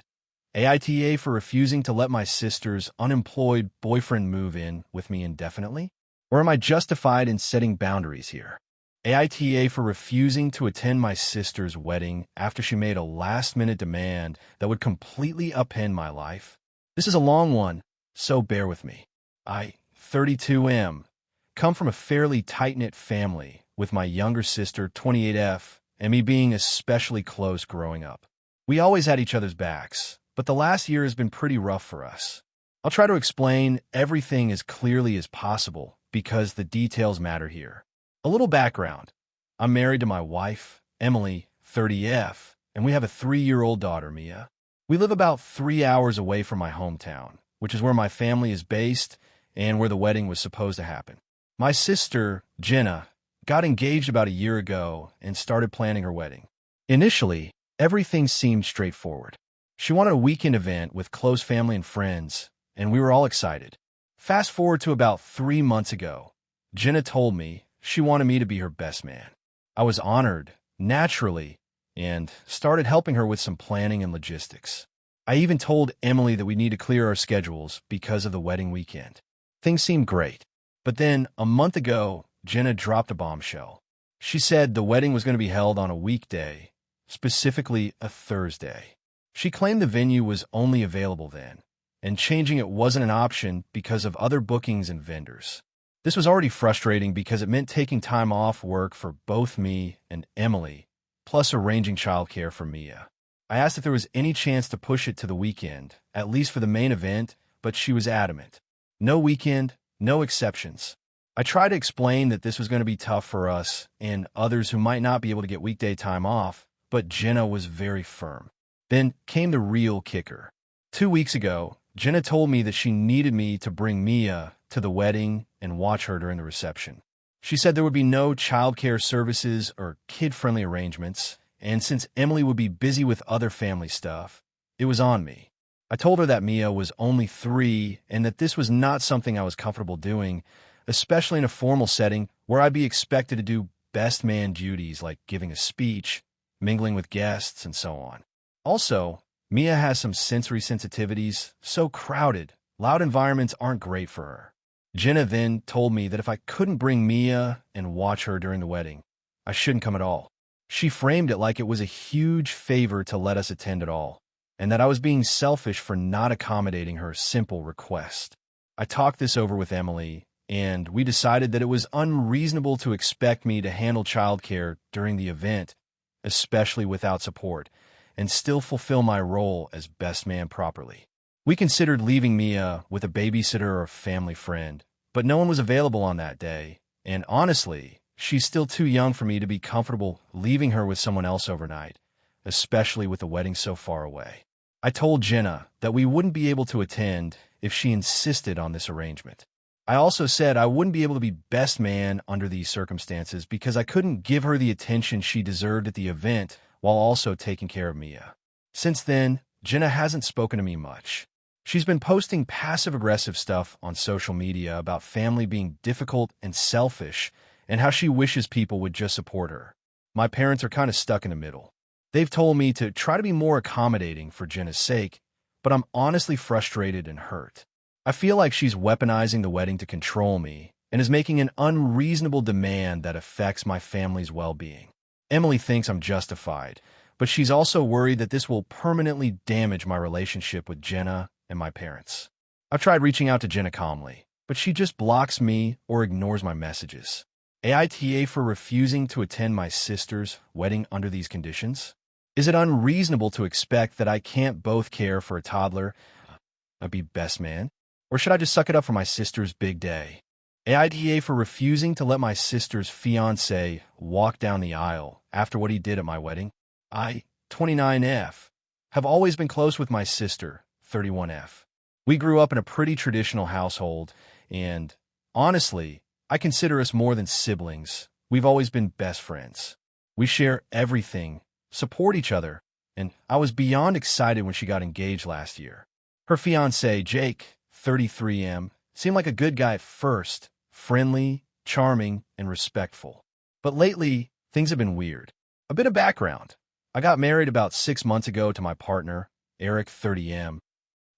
A: AITA for refusing to let my sister's unemployed boyfriend move in with me indefinitely? Or am I justified in setting boundaries here? AITA for refusing to attend my sister's wedding after she made a last-minute demand that would completely upend my life. This is a long one, so bear with me. I, 32M, come from a fairly tight-knit family, with my younger sister, 28F, and me being especially close growing up. We always had each other's backs, but the last year has been pretty rough for us. I'll try to explain everything as clearly as possible because the details matter here. A little background. I'm married to my wife, Emily, 30F, and we have a 3-year-old daughter, Mia. We live about 3 hours away from my hometown, which is where my family is based and where the wedding was supposed to happen. My sister, Jenna, got engaged about a year ago and started planning her wedding. Initially, everything seemed straightforward. She wanted a weekend event with close family and friends, and we were all excited. Fast forward to about 3 months ago, Jenna told me she wanted me to be her best man. I was honored, naturally, and started helping her with some planning and logistics. I even told Emily that we need to clear our schedules because of the wedding weekend. Things seemed great. But then, a month ago, Jenna dropped a bombshell. She said the wedding was going to be held on a weekday, specifically a Thursday. She claimed the venue was only available then, and changing it wasn't an option because of other bookings and vendors. This was already frustrating because it meant taking time off work for both me and Emily, plus arranging childcare for Mia. I asked if there was any chance to push it to the weekend, at least for the main event, but she was adamant. No weekend, no exceptions. I tried to explain that this was going to be tough for us and others who might not be able to get weekday time off, but Jenna was very firm. Then came the real kicker. 2 weeks ago, Jenna told me that she needed me to bring Mia to the wedding and watch her during the reception. She said there would be no childcare services or kid-friendly arrangements, and since Emily would be busy with other family stuff, it was on me. I told her that Mia was only 3 and that this was not something I was comfortable doing, especially in a formal setting where I'd be expected to do best man duties like giving a speech, mingling with guests, and so on. Also, Mia has some sensory sensitivities, so crowded, loud environments aren't great for her. Jenna then told me that if I couldn't bring Mia and watch her during the wedding, I shouldn't come at all. She framed it like it was a huge favor to let us attend at all, and that I was being selfish for not accommodating her simple request. I talked this over with Emily, and we decided that it was unreasonable to expect me to handle childcare during the event, especially without support, and still fulfill my role as best man properly. We considered leaving Mia with a babysitter or a family friend, but no one was available on that day, and honestly, she's still too young for me to be comfortable leaving her with someone else overnight, especially with the wedding so far away. I told Jenna that we wouldn't be able to attend if she insisted on this arrangement. I also said I wouldn't be able to be best man under these circumstances because I couldn't give her the attention she deserved at the event while also taking care of Mia. Since then, Jenna hasn't spoken to me much. She's been posting passive-aggressive stuff on social media about family being difficult and selfish and how she wishes people would just support her. My parents are kind of stuck in the middle. They've told me to try to be more accommodating for Jenna's sake, but I'm honestly frustrated and hurt. I feel like she's weaponizing the wedding to control me and is making an unreasonable demand that affects my family's well-being. Emily thinks I'm justified, but she's also worried that this will permanently damage my relationship with Jenna and my parents. I've tried reaching out to Jenna calmly, but she just blocks me or ignores my messages. AITA for refusing to attend my sister's wedding under these conditions? Is it unreasonable to expect that I can't both care for a toddler and be best man? Or should I just suck it up for my sister's big day? AITA for refusing to let my sister's fiancé walk down the aisle after what he did at my wedding. I, 29F, have always been close with my sister, 31F. We grew up in a pretty traditional household, and honestly, I consider us more than siblings. We've always been best friends. We share everything, support each other, and I was beyond excited when she got engaged last year. Her fiancé, Jake, 33M, seemed like a good guy at first, friendly, charming, and respectful. But lately, things have been weird. A bit of background. I got married about 6 months ago to my partner, Eric, 30M.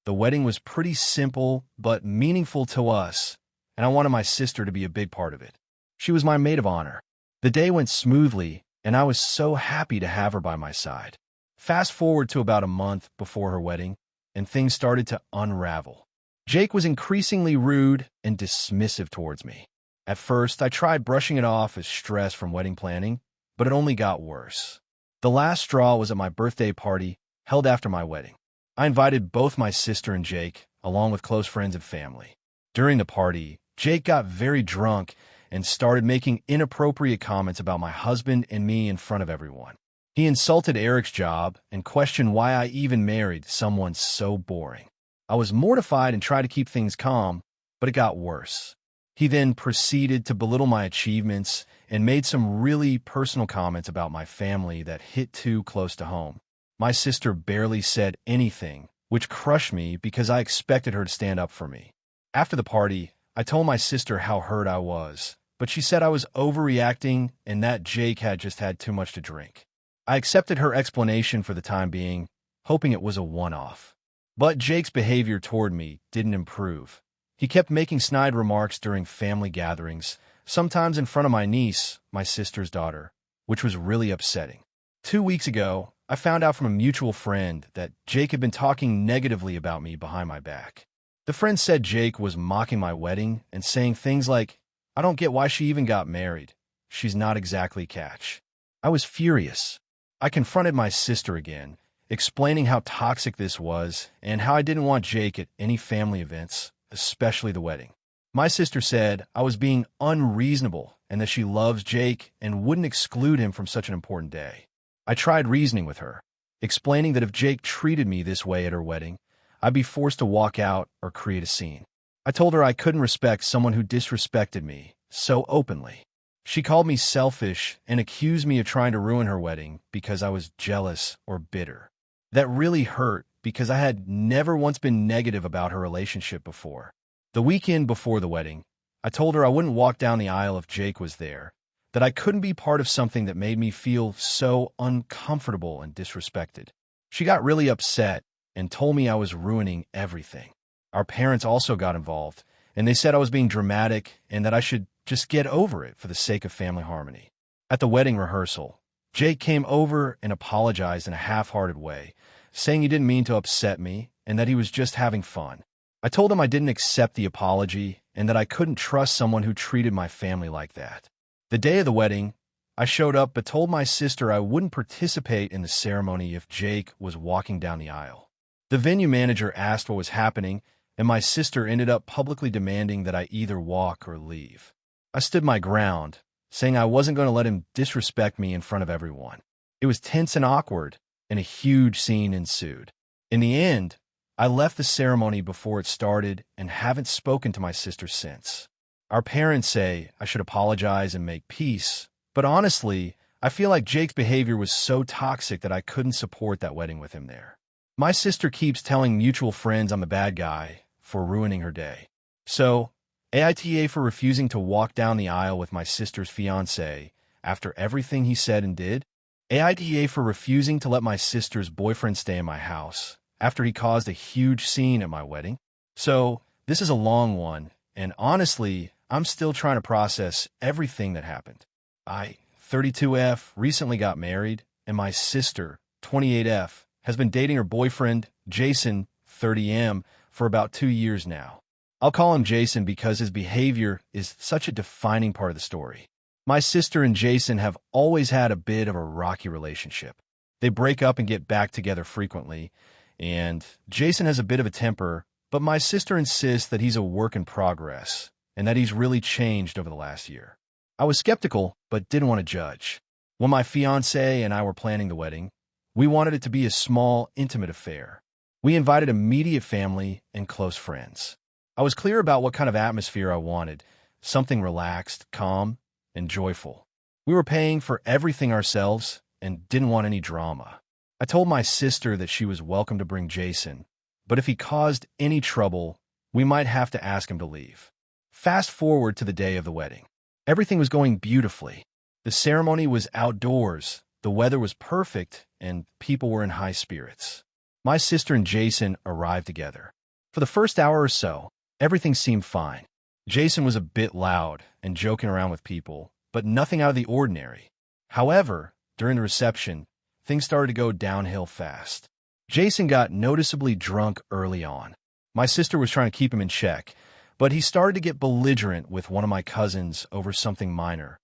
A: The wedding was pretty simple, but meaningful to us, and I wanted my sister to be a big part of it. She was my maid of honor. The day went smoothly, and I was so happy to have her by my side. Fast forward to about a month before her wedding, and things started to unravel. Jake was increasingly rude and dismissive towards me. At first, I tried brushing it off as stress from wedding planning, but it only got worse. The last straw was at my birthday party, held after my wedding. I invited both my sister and Jake, along with close friends and family. During the party, Jake got very drunk and started making inappropriate comments about my husband and me in front of everyone. He insulted Eric's job and questioned why I even married someone so boring. I was mortified and tried to keep things calm, but it got worse. He then proceeded to belittle my achievements and made some really personal comments about my family that hit too close to home. My sister barely said anything, which crushed me because I expected her to stand up for me. After the party, I told my sister how hurt I was, but she said I was overreacting and that Jake had just had too much to drink. I accepted her explanation for the time being, hoping it was a one-off. But Jake's behavior toward me didn't improve. He kept making snide remarks during family gatherings, sometimes in front of my niece, my sister's daughter, which was really upsetting. 2 weeks ago, I found out from a mutual friend that Jake had been talking negatively about me behind my back. The friend said Jake was mocking my wedding and saying things like, "I don't get why she even got married. She's not exactly catch." I was furious. I confronted my sister again, explaining how toxic this was and how I didn't want Jake at any family events, especially the wedding. My sister said I was being unreasonable and that she loves Jake and wouldn't exclude him from such an important day. I tried reasoning with her, explaining that if Jake treated me this way at her wedding, I'd be forced to walk out or create a scene. I told her I couldn't respect someone who disrespected me so openly. She called me selfish and accused me of trying to ruin her wedding because I was jealous or bitter. That really hurt because I had never once been negative about her relationship before. The weekend before the wedding, I told her I wouldn't walk down the aisle if Jake was there, that I couldn't be part of something that made me feel so uncomfortable and disrespected. She got really upset and told me I was ruining everything. Our parents also got involved, and they said I was being dramatic and that I should just get over it for the sake of family harmony. At the wedding rehearsal, Jake came over and apologized in a half-hearted way, saying he didn't mean to upset me and that he was just having fun. I told him I didn't accept the apology and that I couldn't trust someone who treated my family like that. The day of the wedding, I showed up but told my sister I wouldn't participate in the ceremony if Jake was walking down the aisle. The venue manager asked what was happening, and my sister ended up publicly demanding that I either walk or leave. I stood my ground, saying I wasn't going to let him disrespect me in front of everyone. It was tense and awkward, and a huge scene ensued. In the end, I left the ceremony before it started and haven't spoken to my sister since. Our parents say I should apologize and make peace, but honestly, I feel like Jake's behavior was so toxic that I couldn't support that wedding with him there. My sister keeps telling mutual friends I'm the bad guy for ruining her day. So, AITA for refusing to walk down the aisle with my sister's fiancé after everything he said and did. AITA for refusing to let my sister's boyfriend stay in my house after he caused a huge scene at my wedding. So, this is a long one, and honestly, I'm still trying to process everything that happened. I, 32F, recently got married, and my sister, 28F, has been dating her boyfriend, Jason, 30M, for about 2 years now. I'll call him Jason because his behavior is such a defining part of the story. My sister and Jason have always had a bit of a rocky relationship. They break up and get back together frequently, and Jason has a bit of a temper, but my sister insists that he's a work in progress, and that he's really changed over the last year. I was skeptical, but didn't want to judge. When my fiancé and I were planning the wedding, we wanted it to be a small, intimate affair. We invited immediate family and close friends. I was clear about what kind of atmosphere I wanted, something relaxed, calm, and joyful. We were paying for everything ourselves and didn't want any drama. I told my sister that she was welcome to bring Jason, but if he caused any trouble, we might have to ask him to leave. Fast forward to the day of the wedding. Everything was going beautifully. The ceremony was outdoors, the weather was perfect, and people were in high spirits. My sister and Jason arrived together. For the first hour or so, everything seemed fine. Jason was a bit loud and joking around with people, but nothing out of the ordinary. However, during the reception, things started to go downhill fast. Jason got noticeably drunk early on. My sister was trying to keep him in check, but he started to get belligerent with one of my cousins over something minor,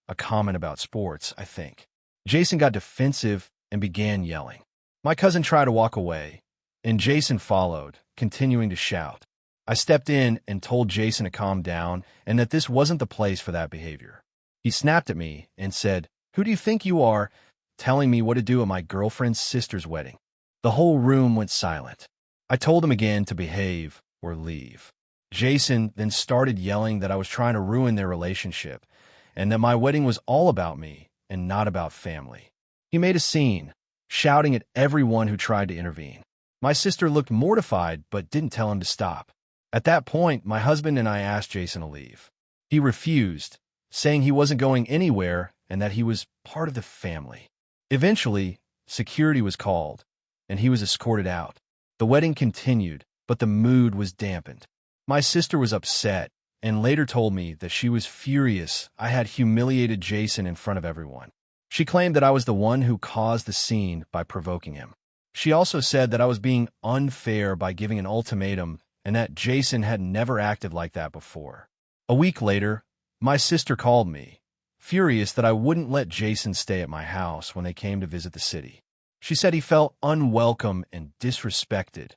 A: a comment about sports, I think. Jason got defensive and began yelling. My cousin tried to walk away, and Jason followed, continuing to shout. I stepped in and told Jason to calm down and that this wasn't the place for that behavior. He snapped at me and said, "Who do you think you are, telling me what to do at my girlfriend's sister's wedding?" The whole room went silent. I told him again to behave or leave. Jason then started yelling that I was trying to ruin their relationship and that my wedding was all about me and not about family. He made a scene, shouting at everyone who tried to intervene. My sister looked mortified but didn't tell him to stop. At that point, my husband and I asked Jason to leave. He refused, saying he wasn't going anywhere and that he was part of the family. Eventually, security was called, and he was escorted out. The wedding continued, but the mood was dampened. My sister was upset and later told me that she was furious I had humiliated Jason in front of everyone. She claimed that I was the one who caused the scene by provoking him. She also said that I was being unfair by giving an ultimatum and that Jason had never acted like that before. A week later, my sister called me, furious that I wouldn't let Jason stay at my house when they came to visit the city. She said he felt unwelcome and disrespected,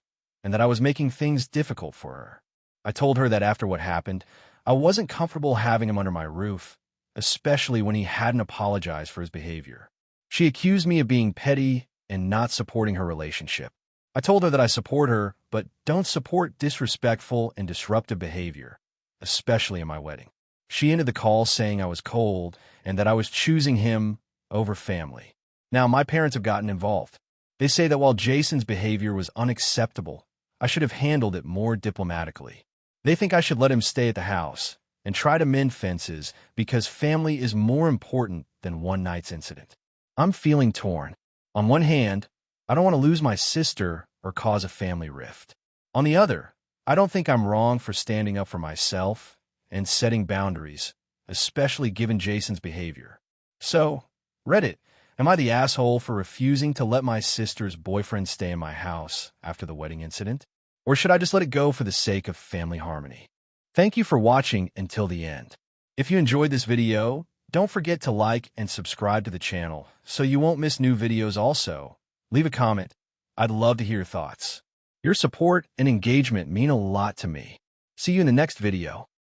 A: and that I was making things difficult for her. I told her that after what happened, I wasn't comfortable having him under my roof, especially when he hadn't apologized for his behavior. She accused me of being petty and not supporting her relationship. I told her that I support her, but don't support disrespectful and disruptive behavior, especially in my wedding. She ended the call saying I was cold and that I was choosing him over family. Now, my parents have gotten involved. They say that while Jason's behavior was unacceptable, I should have handled it more diplomatically. They think I should let him stay at the house and try to mend fences because family is more important than one night's incident. I'm feeling torn. On one hand, I don't want to lose my sister or cause a family rift. On the other, I don't think I'm wrong for standing up for myself and setting boundaries, especially given Jason's behavior. So, Reddit, am I the asshole for refusing to let my sister's boyfriend stay in my house after the wedding incident? Or should I just let it go for the sake of family harmony? Thank you for watching until the end. If you enjoyed this video, don't forget to like and subscribe to the channel so you won't miss new videos also. Leave a comment. I'd love to hear your thoughts. Your support and engagement mean a lot to me. See you in the next video.